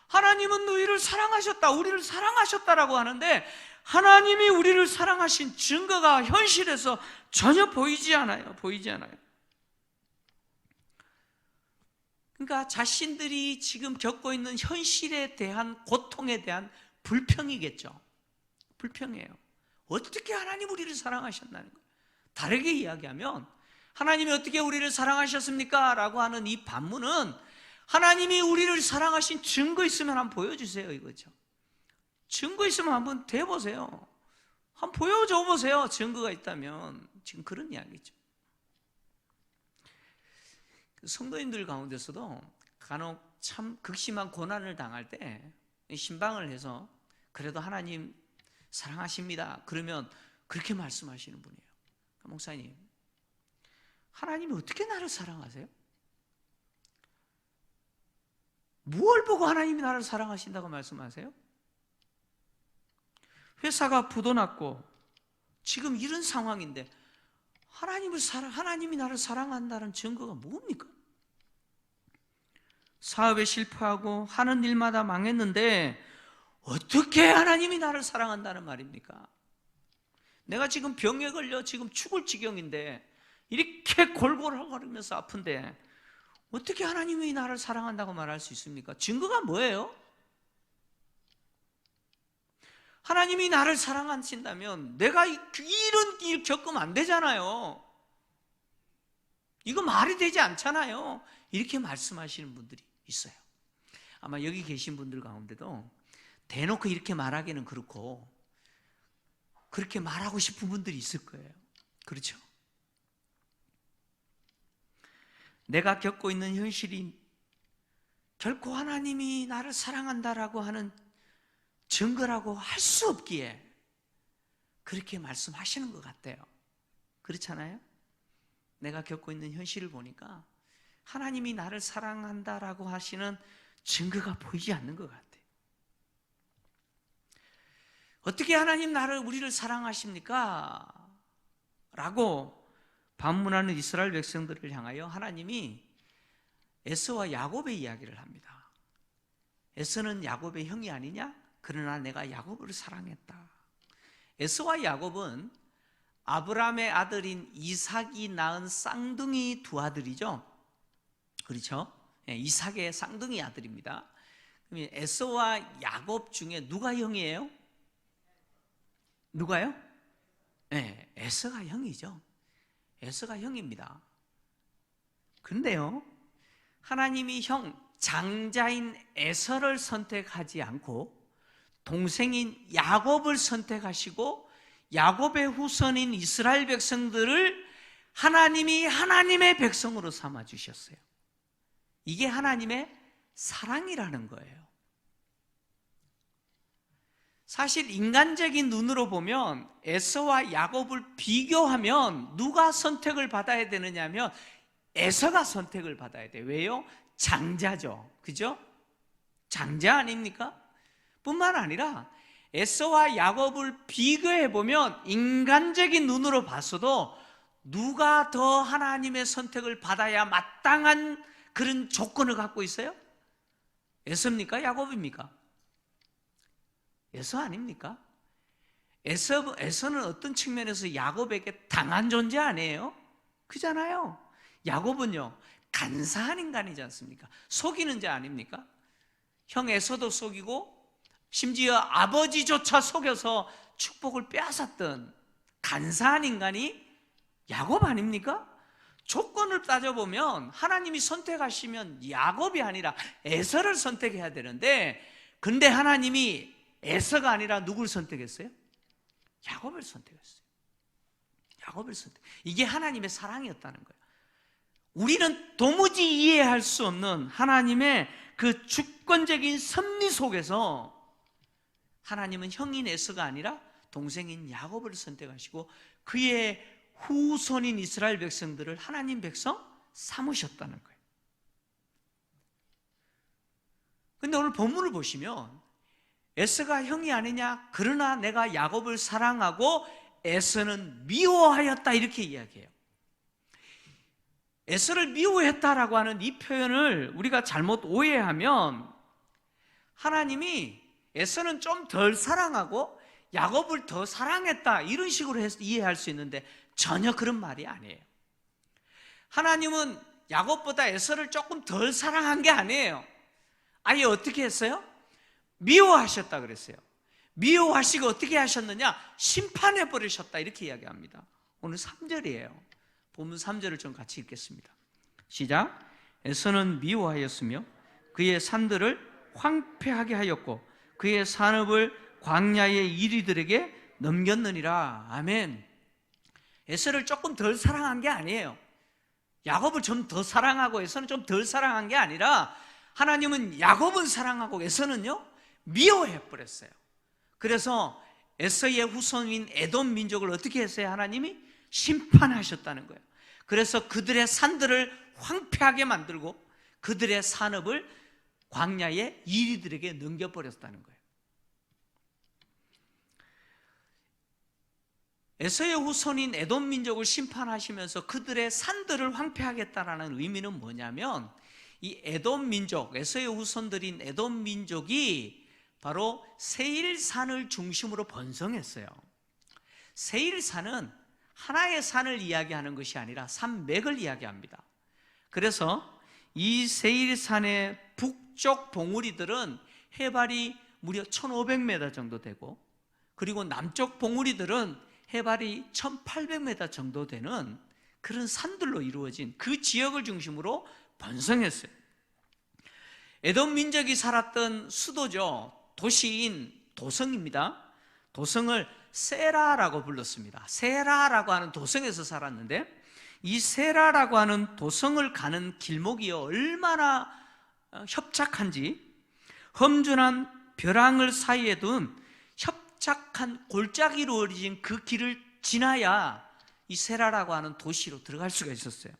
하나님은 너희를 사랑하셨다, 우리를 사랑하셨다라고 하는데, 하나님이 우리를 사랑하신 증거가 현실에서 전혀 보이지 않아요. 그러니까 자신들이 지금 겪고 있는 현실에 대한 고통에 대한 불평이겠죠. 불평이에요. 어떻게 하나님 우리를 사랑하셨나는 거예요. 다르게 이야기하면 하나님이 어떻게 우리를 사랑하셨습니까? 라고 하는 이 반문은 하나님이 우리를 사랑하신 증거 있으면 한번 보여주세요 이거죠. 증거 있으면 한번 대보세요. 한번 보여줘 보세요. 증거가 있다면. 지금 그런 이야기죠. 성도님들 가운데서도 간혹 참 극심한 고난을 당할 때 신방을 해서 그래도 하나님 사랑하십니다 그러면 그렇게 말씀하시는 분이에요. 목사님, 하나님이 어떻게 나를 사랑하세요? 무엇을 보고 하나님이 나를 사랑하신다고 말씀하세요? 회사가 부도났고 지금 이런 상황인데 하나님이 나를 사랑한다는 증거가 뭡니까? 사업에 실패하고 하는 일마다 망했는데 어떻게 하나님이 나를 사랑한다는 말입니까? 내가 지금 병에 걸려 지금 죽을 지경인데 이렇게 골골거리면서 아픈데 어떻게 하나님이 나를 사랑한다고 말할 수 있습니까? 증거가 뭐예요? 하나님이 나를 사랑하신다면 내가 이런 일 겪으면 안 되잖아요. 이거 말이 되지 않잖아요. 이렇게 말씀하시는 분들이 있어요. 아마 여기 계신 분들 가운데도 대놓고 이렇게 말하기는 그렇고 그렇게 말하고 싶은 분들이 있을 거예요. 그렇죠? 내가 겪고 있는 현실이 결코 하나님이 나를 사랑한다라고 하는 증거라고 할 수 없기에 그렇게 말씀하시는 것 같아요. 그렇잖아요? 내가 겪고 있는 현실을 보니까 하나님이 나를 사랑한다라고 하시는 증거가 보이지 않는 것 같아요. 어떻게 하나님 우리를 사랑하십니까? 라고 반문하는 이스라엘 백성들을 향하여 하나님이 에서와 야곱의 이야기를 합니다. 에서는 야곱의 형이 아니냐? 그러나 내가 야곱을 사랑했다. 에서와 야곱은 아브라함의 아들인 이삭이 낳은 쌍둥이 두 아들이죠. 그렇죠? 이삭의 쌍둥이 아들입니다. 에서와 야곱 중에 누가 형이에요? 누가요? 네, 에서가 형이죠. 에서가 형입니다. 그런데요, 하나님이 장자인 에서를 선택하지 않고 동생인 야곱을 선택하시고 야곱의 후손인 이스라엘 백성들을 하나님이 하나님의 백성으로 삼아주셨어요. 이게 하나님의 사랑이라는 거예요. 사실 인간적인 눈으로 보면 에서와 야곱을 비교하면 누가 선택을 받아야 되느냐 하면 에서가 선택을 받아야 돼요. 왜요? 장자죠. 그죠? 장자 아닙니까? 뿐만 아니라 에서와 야곱을 비교해 보면 인간적인 눈으로 봤어도 누가 더 하나님의 선택을 받아야 마땅한 그런 조건을 갖고 있어요? 에서입니까? 야곱입니까? 에서 아닙니까? 에서는 어떤 측면에서 야곱에게 당한 존재 아니에요? 그잖아요. 야곱은요, 간사한 인간이지 않습니까? 속이는 자 아닙니까? 형 에서도 속이고 심지어 아버지조차 속여서 축복을 빼앗았던 간사한 인간이 야곱 아닙니까? 조건을 따져보면 하나님이 선택하시면 야곱이 아니라 에서를 선택해야 되는데, 근데 하나님이 에서가 아니라 누굴 선택했어요? 야곱을 선택했어요. 야곱을 선택. 이게 하나님의 사랑이었다는 거예요. 우리는 도무지 이해할 수 없는 하나님의 그 주권적인 섭리 속에서 하나님은 형인 에서가 아니라 동생인 야곱을 선택하시고 그의 후손인 이스라엘 백성들을 하나님 백성 삼으셨다는 거예요. 그런데 오늘 본문을 보시면 에서가 형이 아니냐? 그러나 내가 야곱을 사랑하고 에서는 미워하였다, 이렇게 이야기해요. 에서를 미워했다라고 하는 이 표현을 우리가 잘못 오해하면 하나님이 에서는 좀 덜 사랑하고 야곱을 더 사랑했다, 이런 식으로 이해할 수 있는데 전혀 그런 말이 아니에요. 하나님은 야곱보다 에서를 조금 덜 사랑한 게 아니에요. 아예 어떻게 했어요? 미워하셨다 그랬어요. 미워하시고 어떻게 하셨느냐? 심판해 버리셨다, 이렇게 이야기합니다. 오늘 3절이에요. 본문 3절을 좀 같이 읽겠습니다. 시작. 에서는 미워하였으며 그의 산들을 황폐하게 하였고 그의 산업을 광야의 이리들에게 넘겼느니라. 아멘. 에서를 조금 덜 사랑한 게 아니에요. 야곱을 좀 더 사랑하고 에서는 좀 덜 사랑한 게 아니라 하나님은 야곱은 사랑하고 에서는요 미워해버렸어요. 그래서 에서의 후손인 에돔 민족을 어떻게 했어요? 하나님이 심판하셨다는 거예요. 그래서 그들의 산들을 황폐하게 만들고 그들의 산업을 광야의 이리들에게 넘겨버렸다는 거예요. 에서의 후손인 에돔 민족을 심판하시면서 그들의 산들을 황폐하겠다라는 의미는 뭐냐면 이 에돔 민족, 에서의 후손들인 에돔 민족이 바로 세일산을 중심으로 번성했어요. 세일산은 하나의 산을 이야기하는 것이 아니라 산맥을 이야기합니다. 그래서 이 세일산의 북쪽 봉우리들은 해발이 무려 1500m 정도 되고 그리고 남쪽 봉우리들은 해발이 1800m 정도 되는 그런 산들로 이루어진 그 지역을 중심으로 번성했어요. 에돔 민족이 살았던 수도죠. 도시인 도성입니다. 도성을 세라라고 불렀습니다. 세라라고 하는 도성에서 살았는데 이 세라라고 하는 도성을 가는 길목이 얼마나 협착한지 험준한 벼랑을 사이에 둔 협착한 골짜기로 이루어진 그 길을 지나야 이 세라라고 하는 도시로 들어갈 수가 있었어요.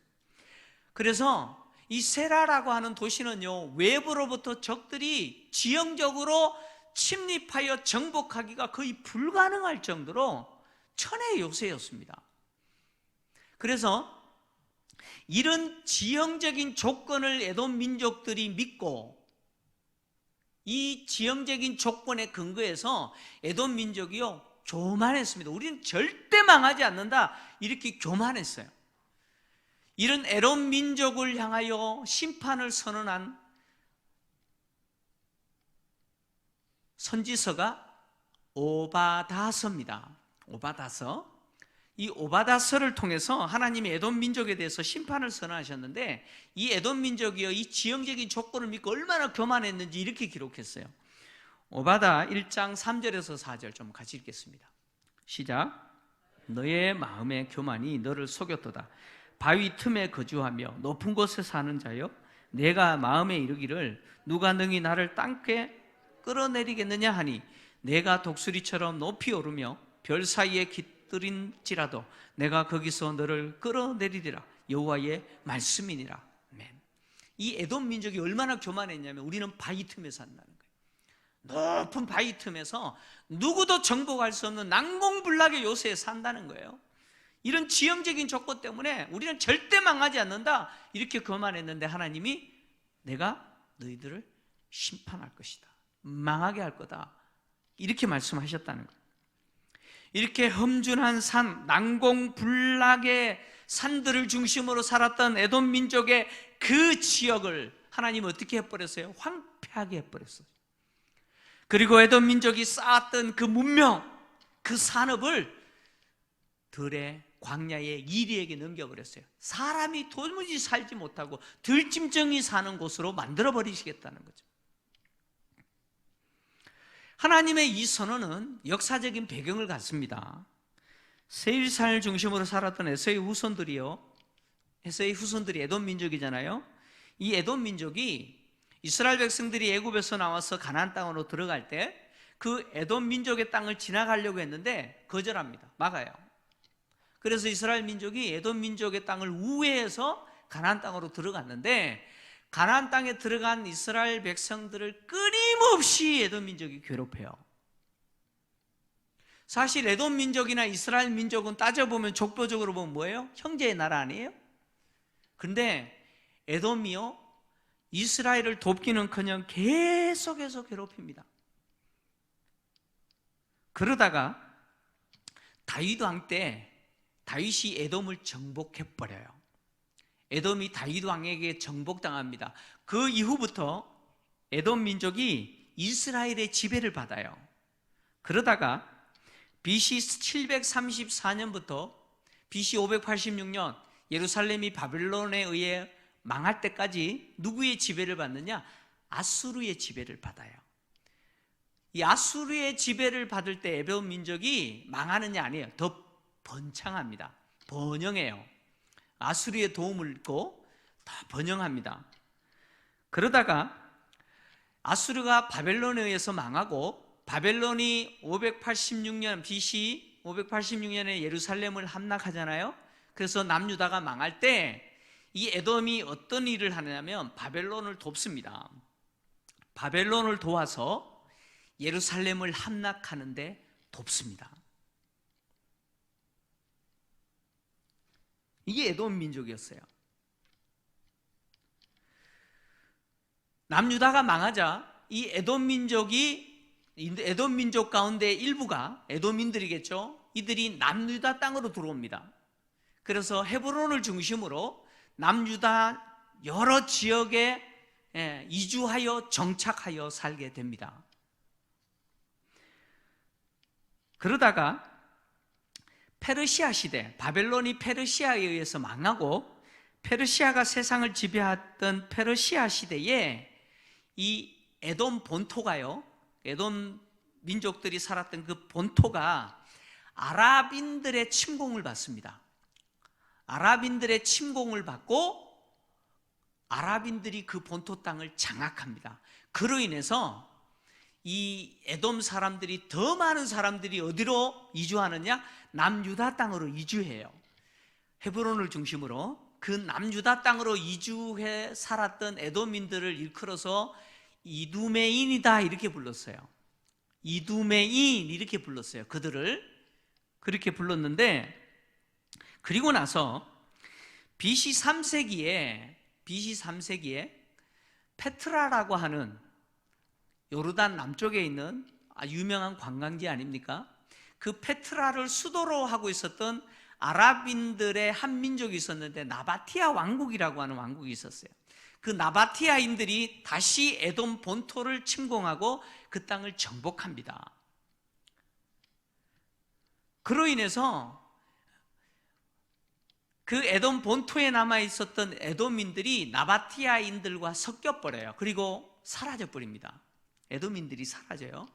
그래서 이 세라라고 하는 도시는요 외부로부터 적들이 지형적으로 침입하여 정복하기가 거의 불가능할 정도로 천의 요새였습니다. 그래서 이런 지형적인 조건을 에돔 민족들이 믿고 이 지형적인 조건에 근거해서 에돔 민족이요 교만했습니다. 우리는 절대 망하지 않는다 이렇게 교만했어요. 이런 에돔 민족을 향하여 심판을 선언한 선지서가 오바다서입니다. 오바다서. 이 오바다서를 통해서 하나님이 에돔 민족에 대해서 심판을 선언하셨는데 이 에돔 민족이요 이 지형적인 조건을 믿고 얼마나 교만했는지 이렇게 기록했어요. 오바다 1장 3절에서 4절 좀 같이 읽겠습니다. 시작. 너의 마음의 교만이 너를 속였도다. 바위 틈에 거주하며 높은 곳에 사는 자여 내가 마음에 이르기를 누가 능히 나를 땅께 끌어내리겠느냐 하니 내가 독수리처럼 높이 오르며 별 사이에 깃들인지라도 내가 거기서 너를 끌어내리리라. 여호와의 말씀이니라. 아멘. 이 에돔 민족이 얼마나 교만했냐면 우리는 바위 틈에 산다는 거예요. 높은 바위 틈에서 누구도 정복할 수 없는 난공불락의 요새에 산다는 거예요. 이런 지형적인 조건 때문에 우리는 절대 망하지 않는다 이렇게 교만했는데 하나님이 내가 너희들을 심판할 것이다. 망하게 할 거다. 이렇게 말씀하셨다는 거예요. 이렇게 험준한 산, 난공불락의 산들을 중심으로 살았던 에돔 민족의 그 지역을 하나님은 어떻게 해버렸어요? 황폐하게 해버렸어요. 그리고 에돔 민족이 쌓았던 그 문명, 그 산업을 들의 광야의 이리에게 넘겨버렸어요. 사람이 도무지 살지 못하고 들짐승이 사는 곳으로 만들어버리시겠다는 거죠. 하나님의 이 선언은 역사적인 배경을 갖습니다. 세일산을 중심으로 살았던 에서의 후손들이요, 에서의 후손들이 에돔 민족이잖아요. 이 에돔 민족이 이스라엘 백성들이 애굽에서 나와서 가나안 땅으로 들어갈 때 그 에돔 민족의 땅을 지나가려고 했는데 거절합니다. 막아요. 그래서 이스라엘 민족이 에돔 민족의 땅을 우회해서 가나안 땅으로 들어갔는데 가나안 땅에 들어간 이스라엘 백성들을 끊임없이 에돔 민족이 괴롭혀요. 사실 에돔 민족이나 이스라엘 민족은 따져보면 족보적으로 보면 뭐예요? 형제의 나라 아니에요? 근데 에돔이요 이스라엘을 돕기는커녕 계속해서 괴롭힙니다. 그러다가 다윗 왕 때 다윗이 에돔을 정복해버려요. 에돔이 다윗 왕에게 정복당합니다. 그 이후부터 에돔 민족이 이스라엘의 지배를 받아요. 그러다가 BC 734년부터 BC 586년 예루살렘이 바벨론에 의해 망할 때까지 누구의 지배를 받느냐? 아수르의 지배를 받아요. 이 아수르의 지배를 받을 때 에돔 민족이 망하느냐? 아니에요. 더 번창합니다. 번영해요. 아수르의 도움을 얻고 더 번영합니다. 그러다가 아수르가 바벨론에 의해서 망하고 바벨론이 586년 BC 586년에 예루살렘을 함락하잖아요. 그래서 남유다가 망할 때 이 에돔이 어떤 일을 하냐면 바벨론을 돕습니다. 바벨론을 도와서 예루살렘을 함락하는데 돕습니다. 이게 에돔 민족이었어요. 남유다가 망하자 이 에돔 민족 가운데 일부가 에돔인들이겠죠. 이들이 남유다 땅으로 들어옵니다. 그래서 헤브론을 중심으로 남유다 여러 지역에 이주하여 정착하여 살게 됩니다. 그러다가 페르시아 시대, 바벨론이 페르시아에 의해서 망하고 페르시아가 세상을 지배했던 페르시아 시대에 이 에돔 본토가요, 에돔 민족들이 살았던 그 본토가 아랍인들의 침공을 받습니다. 아랍인들의 침공을 받고 아랍인들이 그 본토 땅을 장악합니다. 그로 인해서 이 에돔 사람들이, 더 많은 사람들이 어디로 이주하느냐? 남유다 땅으로 이주해요. 헤브론을 중심으로 그 남유다 땅으로 이주해 살았던 에돔인들을 일컬어서 이두메인이다 이렇게 불렀어요. 이두메인 이렇게 불렀어요. 그들을 그렇게 불렀는데, 그리고 나서 BC 3세기에 페트라라고 하는 요르단 남쪽에 있는 유명한 관광지 아닙니까? 그 페트라를 수도로 하고 있었던 아랍인들의 한 민족이 있었는데 나바티아 왕국이라고 하는 왕국이 있었어요. 그 나바티아인들이 다시 에돔 본토를 침공하고 그 땅을 정복합니다. 그로 인해서 그 에돔 본토에 남아 있었던 에돔인들이 나바티아인들과 섞여버려요. 그리고 사라져버립니다. 에돔인들이 사라져요.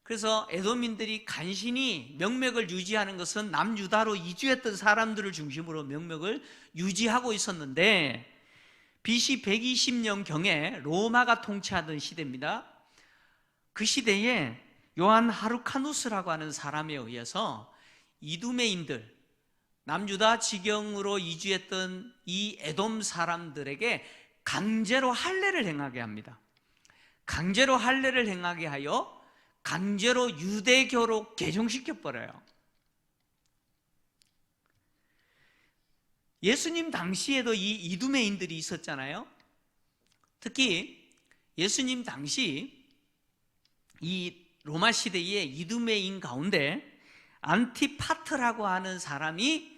그래서 에돔인들이 간신히 명맥을 유지하는 것은 남유다로 이주했던 사람들을 중심으로 명맥을 유지하고 있었는데, BC 120년경에 로마가 통치하던 시대입니다. 그 시대에 요한 하르카누스라고 하는 사람에 의해서 이두메인들, 남유다 지경으로 이주했던 이 에돔 사람들에게 강제로 할례를 행하게 합니다. 강제로 할례를 행하게 하여 강제로 유대교로 개종시켜버려요. 예수님 당시에도 이 이두메인들이 있었잖아요. 특히 예수님 당시 이 로마 시대의 이두메인 가운데 안티파트라고 하는 사람이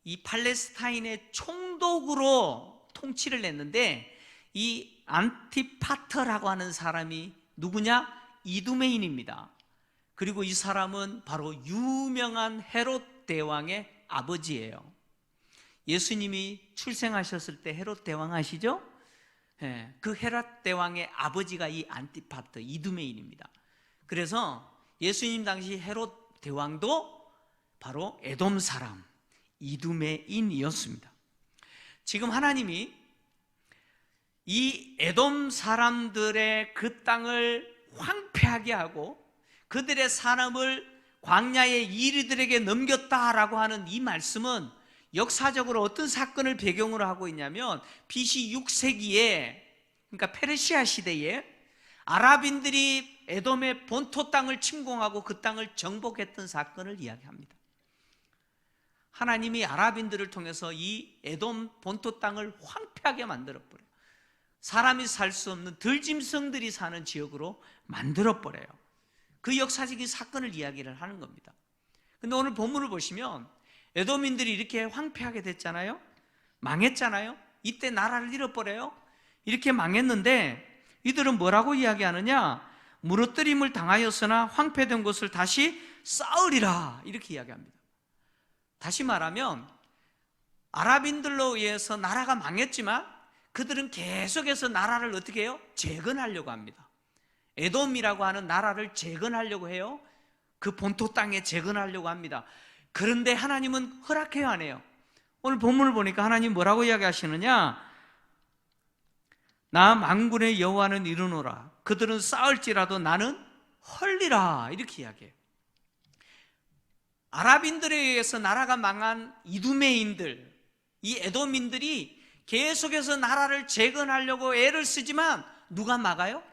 이 팔레스타인의 총독으로 통치를 했는데, 이 안티파트라고 하는 사람이 누구냐? 이두메인입니다. 그리고 이 사람은 바로 유명한 헤롯 대왕의 아버지예요. 예수님이 출생하셨을 때 헤롯 대왕 아시죠? 그 헤롯 대왕의 아버지가 이 안티파트, 이두메인입니다. 그래서 예수님 당시 헤롯 대왕도 바로 에돔 사람 이두메인이었습니다. 지금 하나님이 이 에돔 사람들의 그 땅을 황폐하게 하고 그들의 사람을 광야의 이리들에게 넘겼다라고 하는 이 말씀은 역사적으로 어떤 사건을 배경으로 하고 있냐면, BC 6세기에, 그러니까 페르시아 시대에 아랍인들이 에돔의 본토 땅을 침공하고 그 땅을 정복했던 사건을 이야기합니다. 하나님이 아랍인들을 통해서 이 에돔 본토 땅을 황폐하게 만들어버려요. 사람이 살 수 없는 들짐승들이 사는 지역으로 만들어버려요. 그 역사적인 사건을 이야기를 하는 겁니다. 근데 오늘 본문을 보시면 에돔인들이 이렇게 황폐하게 됐잖아요. 망했잖아요. 이때 나라를 잃어버려요. 이렇게 망했는데 이들은 뭐라고 이야기하느냐? 무너뜨림을 당하였으나 황폐된 곳을 다시 쌓으리라 이렇게 이야기합니다. 다시 말하면 아랍인들로 의해서 나라가 망했지만 그들은 계속해서 나라를 어떻게 해요? 재건하려고 합니다. 에돔이라고 하는 나라를 재건하려고 해요. 그 본토 땅에 재건하려고 합니다. 그런데 하나님은 허락해요, 안 해요? 오늘 본문을 보니까 하나님 뭐라고 이야기하시느냐? 나 만군의 여호와는 이르노라. 그들은 싸울지라도 나는 헐리라. 이렇게 이야기해요. 아랍인들에 의해서 나라가 망한 이두메인들, 이 에돔인들이 계속해서 나라를 재건하려고 애를 쓰지만 누가 막아요?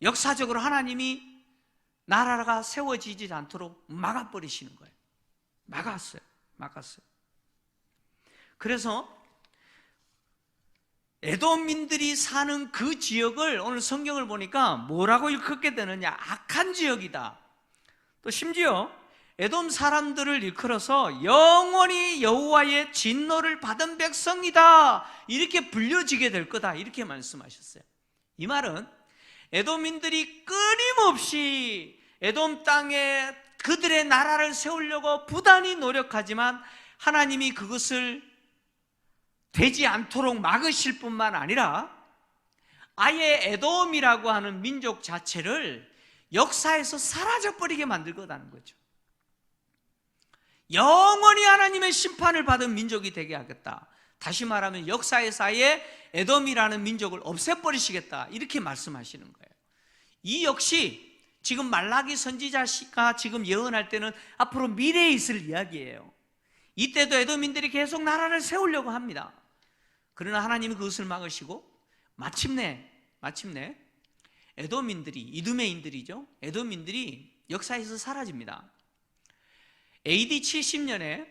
역사적으로 하나님이 나라가 세워지지 않도록 막아버리시는 거예요. 막았어요. 그래서 에돔민들이 사는 그 지역을 오늘 성경을 보니까 뭐라고 일컫게 되느냐? 악한 지역이다. 또 심지어 에돔 사람들을 일컬어서 영원히 여호와의 진노를 받은 백성이다, 이렇게 불려지게 될 거다, 이렇게 말씀하셨어요. 이 말은 에돔민들이 끊임없이 에돔 땅에 그들의 나라를 세우려고 부단히 노력하지만 하나님이 그것을 되지 않도록 막으실 뿐만 아니라 아예 에돔이라고 하는 민족 자체를 역사에서 사라져버리게 만들 거라는 거죠. 영원히 하나님의 심판을 받은 민족이 되게 하겠다. 다시 말하면 역사에서 아예 에돔이라는 민족을 없애버리시겠다, 이렇게 말씀하시는 거예요. 이 역시 지금 말라기 선지자가 지금 예언할 때는 앞으로 미래에 있을 이야기예요. 이때도 에돔인들이 계속 나라를 세우려고 합니다. 그러나 하나님이 그것을 막으시고 마침내 에돔인들이, 이두메인들이죠, 에돔인들이 역사에서 사라집니다. AD 70년에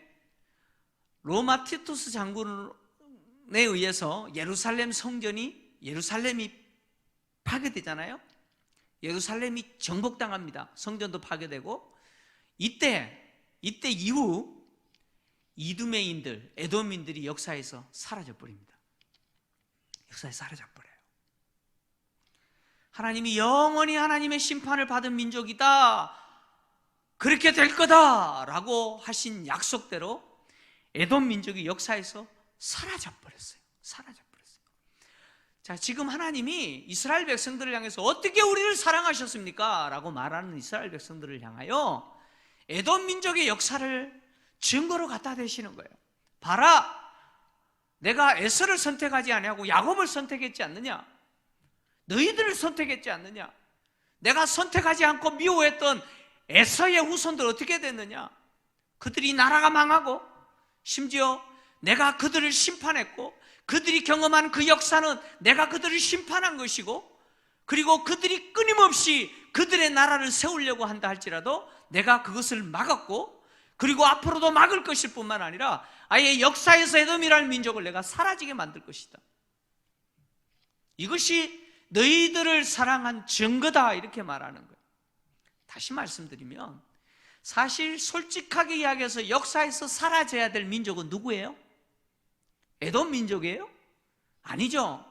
로마 티투스 장군에 의해서 예루살렘이 파괴되잖아요. 예루살렘이 정복당합니다. 성전도 파괴되고, 이때 이후 이두메인들, 에돔인들이 역사에서 사라져버립니다. 역사에 사라져버려요. 하나님이 영원히 하나님의 심판을 받은 민족이다, 그렇게 될 거다라고 하신 약속대로 에돔 민족이 역사에서 사라져버렸어요. 자, 지금 하나님이 이스라엘 백성들을 향해서 어떻게 우리를 사랑하셨습니까? 라고 말하는 이스라엘 백성들을 향하여 에돔 민족의 역사를 증거로 갖다 대시는 거예요. 봐라, 내가 에서를 선택하지 아니하고 야곱을 선택했지 않느냐? 너희들을 선택했지 않느냐? 내가 선택하지 않고 미워했던 에서의 후손들 어떻게 됐느냐? 그들이 나라가 망하고, 심지어 내가 그들을 심판했고, 그들이 경험한 그 역사는 내가 그들을 심판한 것이고, 그리고 그들이 끊임없이 그들의 나라를 세우려고 한다 할지라도 내가 그것을 막았고, 그리고 앞으로도 막을 것일 뿐만 아니라 아예 역사에서 에돔이라는 민족을 내가 사라지게 만들 것이다. 이것이 너희들을 사랑한 증거다, 이렇게 말하는 거예요. 다시 말씀드리면 사실 솔직하게 이야기해서 역사에서 사라져야 될 민족은 누구예요? 에돔 민족이에요? 아니죠.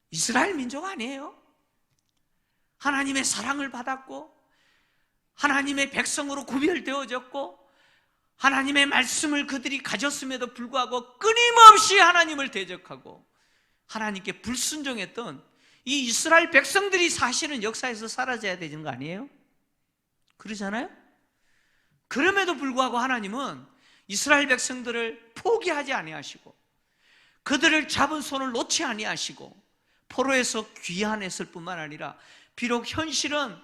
이스라엘 민족 아니에요. 하나님의 사랑을 받았고 하나님의 백성으로 구별되어졌고 하나님의 말씀을 그들이 가졌음에도 불구하고 끊임없이 하나님을 대적하고 하나님께 불순종했던 이 이스라엘 백성들이 사실은 역사에서 사라져야 되는 거 아니에요? 그러잖아요? 그럼에도 불구하고 하나님은 이스라엘 백성들을 포기하지 아니하시고 그들을 잡은 손을 놓지 아니하시고 포로에서 귀환했을 뿐만 아니라 비록 현실은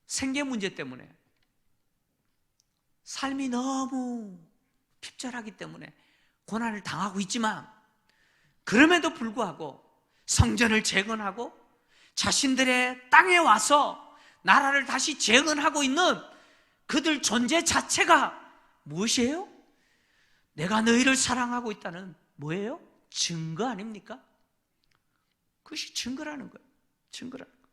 생계 문제 때문에 삶이 너무 핍절하기 때문에 고난을 당하고 있지만 그럼에도 불구하고 성전을 재건하고 자신들의 땅에 와서 나라를 다시 재건하고 있는 그들 존재 자체가 무엇이에요? 내가 너희를 사랑하고 있다는 뭐예요? 증거 아닙니까? 그것이 증거라는 거예요. 증거라는 거예요.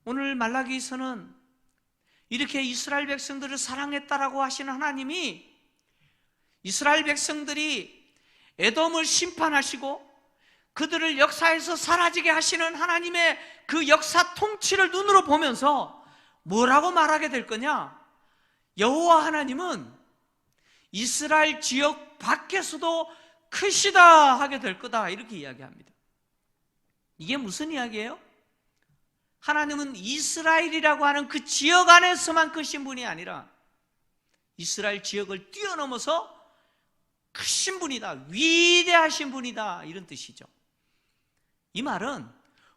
오늘 말라기서는 이렇게 이스라엘 백성들을 사랑했다라고 하시는 하나님이 이스라엘 백성들이 에돔을 심판하시고 그들을 역사에서 사라지게 하시는 하나님의 그 역사 통치를 눈으로 보면서 뭐라고 말하게 될 거냐? 여호와 하나님은 이스라엘 지역 밖에서도 크시다 하게 될 거다, 이렇게 이야기합니다. 이게 무슨 이야기예요? 하나님은 이스라엘이라고 하는 그 지역 안에서만 크신 분이 아니라 이스라엘 지역을 뛰어넘어서 크신 분이다, 위대하신 분이다, 이런 뜻이죠. 이 말은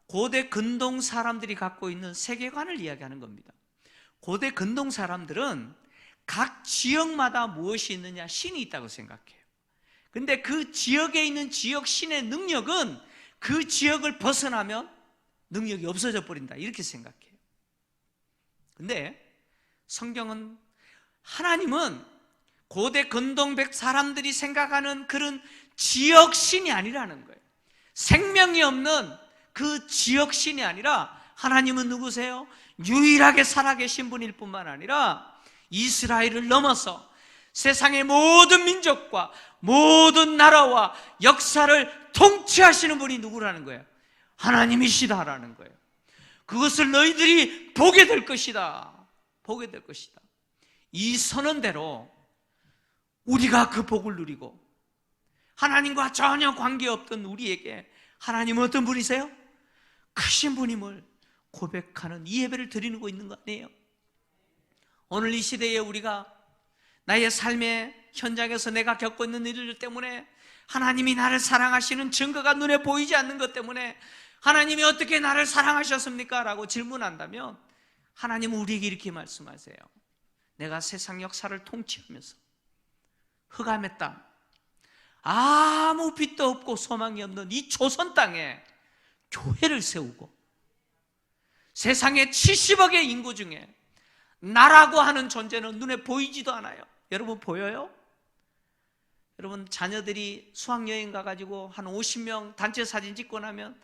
고대 근동 사람들이 갖고 있는 세계관을 이야기하는 겁니다. 고대 근동 사람들은 각 지역마다 무엇이 있느냐? 신이 있다고 생각해요. 근데 그 지역에 있는 지역 신의 능력은 그 지역을 벗어나면 능력이 없어져 버린다, 이렇게 생각해요. 근데 성경은, 하나님은 고대 근동백 사람들이 생각하는 그런 지역 신이 아니라는 거예요. 생명이 없는 그 지역 신이 아니라 하나님은 누구세요? 유일하게 살아계신 분일 뿐만 아니라 이스라엘을 넘어서 세상의 모든 민족과 모든 나라와 역사를 통치하시는 분이 누구라는 거예요? 하나님이시다라는 거예요. 그것을 너희들이 보게 될 것이다, 보게 될 것이다. 이 선언대로 우리가 그 복을 누리고 하나님과 전혀 관계없던 우리에게 하나님은 어떤 분이세요? 크신 분임을 고백하는 이 예배를 드리고 있는 거 아니에요? 오늘 이 시대에 우리가 나의 삶의 현장에서 내가 겪고 있는 일들 때문에 하나님이 나를 사랑하시는 증거가 눈에 보이지 않는 것 때문에 하나님이 어떻게 나를 사랑하셨습니까? 라고 질문한다면 하나님은 우리에게 이렇게 말씀하세요. 내가 세상 역사를 통치하면서 흑암의 땅, 아무 빛도 없고 소망이 없는 이 조선 땅에 교회를 세우고 세상의 70억의 인구 중에 나라고 하는 존재는 눈에 보이지도 않아요. 여러분 보여요? 여러분 자녀들이 수학여행 가가지고 한 50명 단체 사진 찍고 나면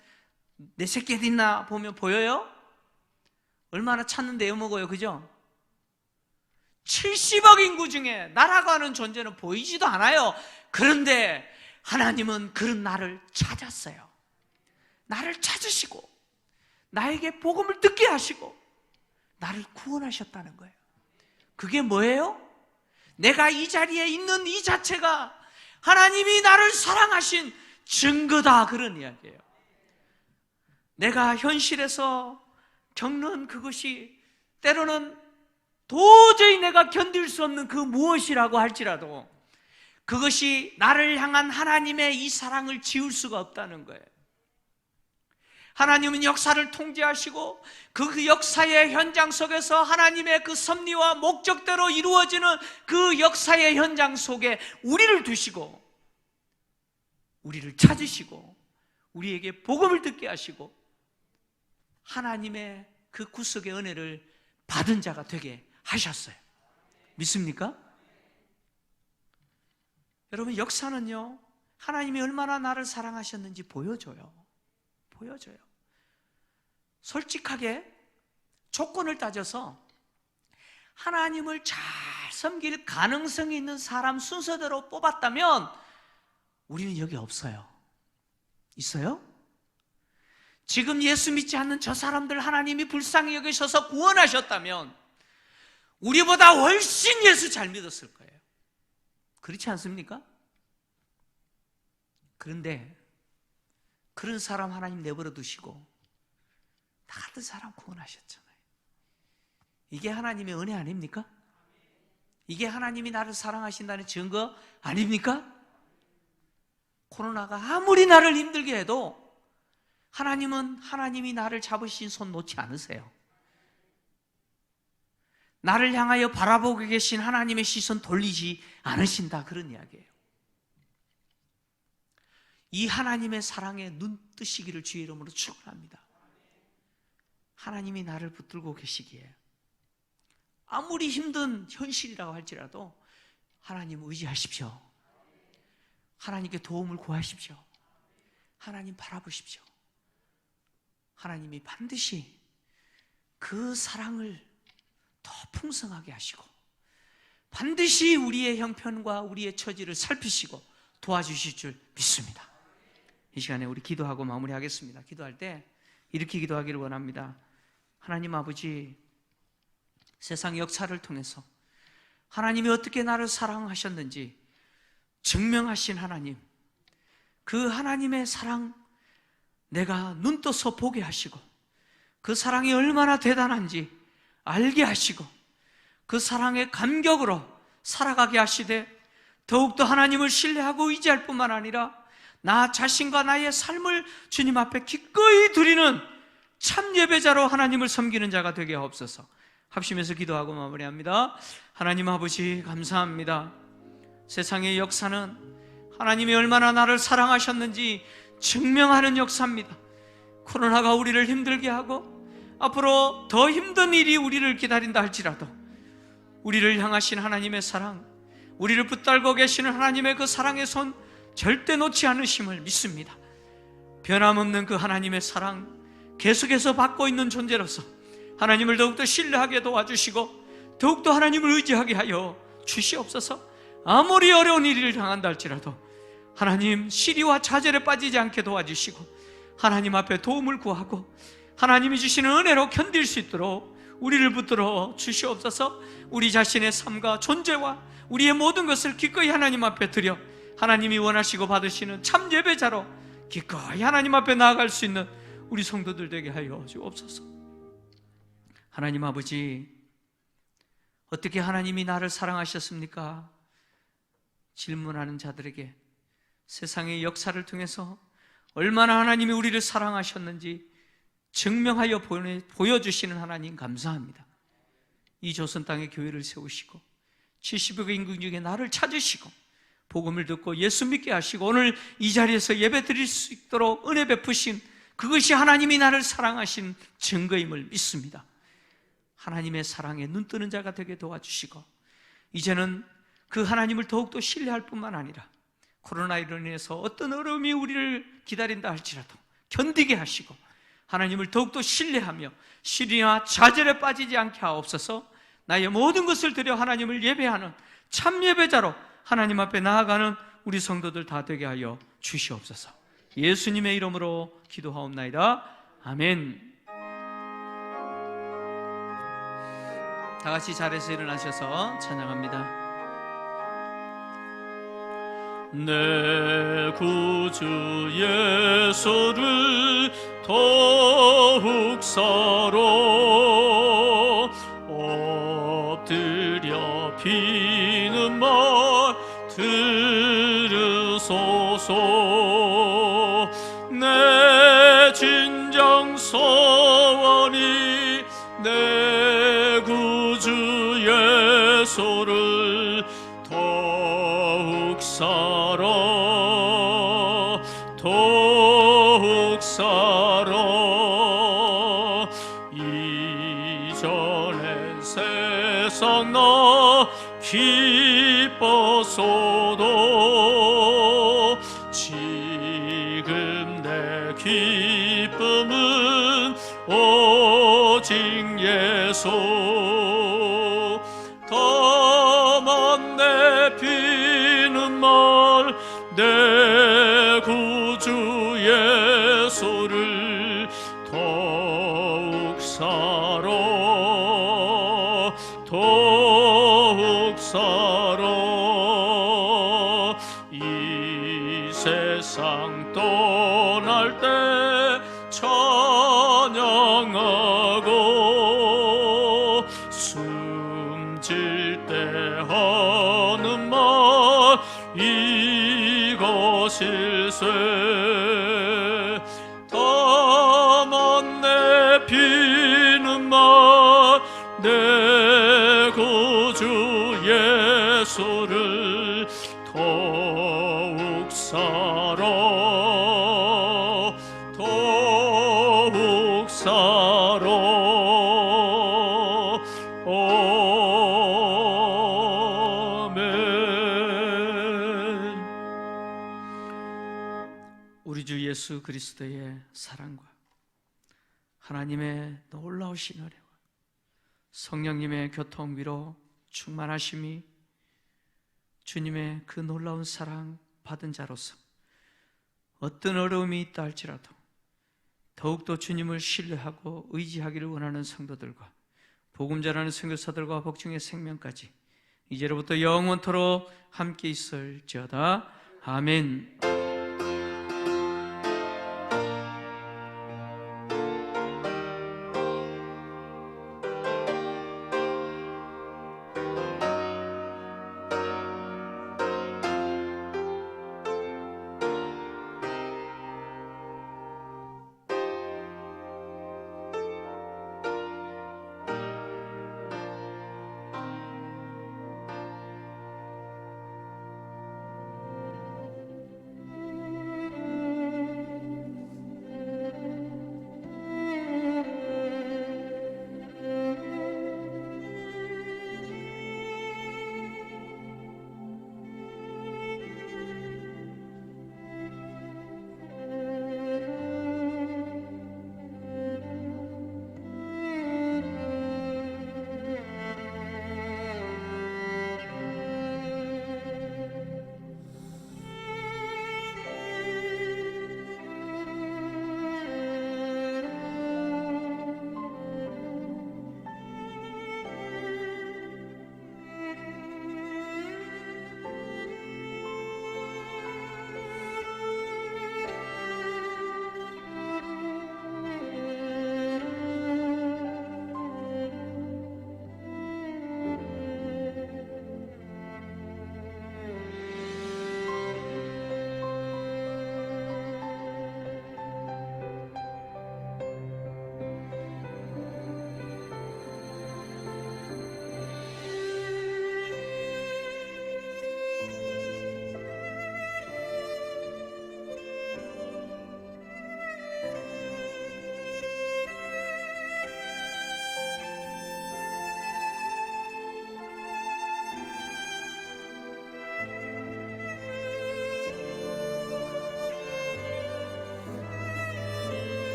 내 새끼 어디 있나 보면 보여요? 얼마나 찾는데 여먹어요, 그죠? 70억 인구 중에 나라고 하는 존재는 보이지도 않아요. 그런데 하나님은 그런 나를 찾았어요. 나를 찾으시고 나에게 복음을 듣게 하시고 나를 구원하셨다는 거예요. 그게 뭐예요? 내가 이 자리에 있는 이 자체가 하나님이 나를 사랑하신 증거다, 그런 이야기예요. 내가 현실에서 겪는 그것이 때로는 도저히 내가 견딜 수 없는 그 무엇이라고 할지라도 그것이 나를 향한 하나님의 이 사랑을 지울 수가 없다는 거예요. 하나님은 역사를 통제하시고 그 역사의 현장 속에서 하나님의 그 섭리와 목적대로 이루어지는 그 역사의 현장 속에 우리를 두시고 우리를 찾으시고 우리에게 복음을 듣게 하시고 하나님의 그 구속의 은혜를 받은 자가 되게 하셨어요. 믿습니까? 여러분, 역사는요, 하나님이 얼마나 나를 사랑하셨는지 보여줘요. 보여줘요. 솔직하게 조건을 따져서 하나님을 잘 섬길 가능성이 있는 사람 순서대로 뽑았다면 우리는 여기 없어요. 있어요? 지금 예수 믿지 않는 저 사람들 하나님이 불쌍히 여기셔서 구원하셨다면 우리보다 훨씬 예수 잘 믿었을 거예요. 그렇지 않습니까? 그런데 그런 사람 하나님 내버려 두시고 다른 사람 구원하셨잖아요. 이게 하나님의 은혜 아닙니까? 이게 하나님이 나를 사랑하신다는 증거 아닙니까? 코로나가 아무리 나를 힘들게 해도 하나님은 하나님이 나를 잡으신 손 놓지 않으세요. 나를 향하여 바라보고 계신 하나님의 시선 돌리지 않으신다, 그런 이야기예요. 이 하나님의 사랑에 눈 뜨시기를 주의 이름으로 축원합니다. 하나님이 나를 붙들고 계시기에 아무리 힘든 현실이라고 할지라도 하나님 의지하십시오. 하나님께 도움을 구하십시오. 하나님 바라보십시오. 하나님이 반드시 그 사랑을 더 풍성하게 하시고 반드시 우리의 형편과 우리의 처지를 살피시고 도와주실 줄 믿습니다. 이 시간에 우리 기도하고 마무리하겠습니다. 기도할 때 이렇게 기도하기를 원합니다. 하나님 아버지, 세상 역사를 통해서 하나님이 어떻게 나를 사랑하셨는지 증명하신 하나님, 그 하나님의 사랑 내가 눈 떠서 보게 하시고, 그 사랑이 얼마나 대단한지 알게 하시고, 그 사랑의 감격으로 살아가게 하시되, 더욱더 하나님을 신뢰하고 의지할 뿐만 아니라 나 자신과 나의 삶을 주님 앞에 기꺼이 드리는 참 예배자로 하나님을 섬기는 자가 되게 하옵소서. 합심해서 기도하고 마무리합니다. 하나님 아버지, 감사합니다. 세상의 역사는 하나님이 얼마나 나를 사랑하셨는지 증명하는 역사입니다. 코로나가 우리를 힘들게 하고 앞으로 더 힘든 일이 우리를 기다린다 할지라도 우리를 향하신 하나님의 사랑, 우리를 붙들고 계시는 하나님의 그 사랑의 손 절대 놓지 않으심을 믿습니다. 변함없는 그 하나님의 사랑 계속해서 받고 있는 존재로서 하나님을 더욱더 신뢰하게 도와주시고 더욱더 하나님을 의지하게 하여 주시옵소서. 아무리 어려운 일을 당한다 할지라도 하나님 시리와 좌절에 빠지지 않게 도와주시고 하나님 앞에 도움을 구하고 하나님이 주시는 은혜로 견딜 수 있도록 우리를 붙들어 주시옵소서. 우리 자신의 삶과 존재와 우리의 모든 것을 기꺼이 하나님 앞에 드려 하나님이 원하시고 받으시는 참 예배자로 기꺼이 하나님 앞에 나아갈 수 있는 우리 성도들 되게 하여 주옵소서. 하나님 아버지, 어떻게 하나님이 나를 사랑하셨습니까? 질문하는 자들에게 세상의 역사를 통해서 얼마나 하나님이 우리를 사랑하셨는지 증명하여 보여주시는 하나님 감사합니다. 이 조선 땅에 교회를 세우시고 70여 인구 중에 나를 찾으시고 복음을 듣고 예수 믿게 하시고 오늘 이 자리에서 예배 드릴 수 있도록 은혜 베푸신 그것이 하나님이 나를 사랑하신 증거임을 믿습니다. 하나님의 사랑에 눈뜨는 자가 되게 도와주시고 이제는 그 하나님을 더욱더 신뢰할 뿐만 아니라 코로나로 인해서 어떤 어려움이 우리를 기다린다 할지라도 견디게 하시고 하나님을 더욱더 신뢰하며 시리나 좌절에 빠지지 않게 하옵소서. 나의 모든 것을 들여 하나님을 예배하는 참 예배자로 하나님 앞에 나아가는 우리 성도들 다 되게 하여 주시옵소서. 예수님의 이름으로 기도하옵나이다. 아멘. 다 같이 자리에서 일어나셔서 찬양합니다.
내 구주 예수를 더욱 사랑 엎드려 비는 말 들으소서. 내 진정 소원이 내 구주 예수를 더욱 사랑 더욱 사랑. 이전엔 세상 나 기뻤어도 지금 내 기쁨은 오직 예수. 다만 내 비는 말 내 구주 예수를 더욱 사랑 더욱 사랑. 이 세상 떠날 때 찬양하고 숨질 때 하는 말 이것일세. 다만 내 비는 말 내 구주 예수를 더욱 사랑 더욱 사랑. 아멘.
우리 주 예수 그리스도의 사랑과 하나님의 놀라우신 은혜와 성령님의 교통 위로 충만하심이 주님의 그 놀라운 사랑 받은 자로서 어떤 어려움이 있다 할지라도 더욱더 주님을 신뢰하고 의지하기를 원하는 성도들과 복음 전하는 선교사들과 복중의 생명까지 이제로부터 영원토록 함께 있을지어다. 아멘.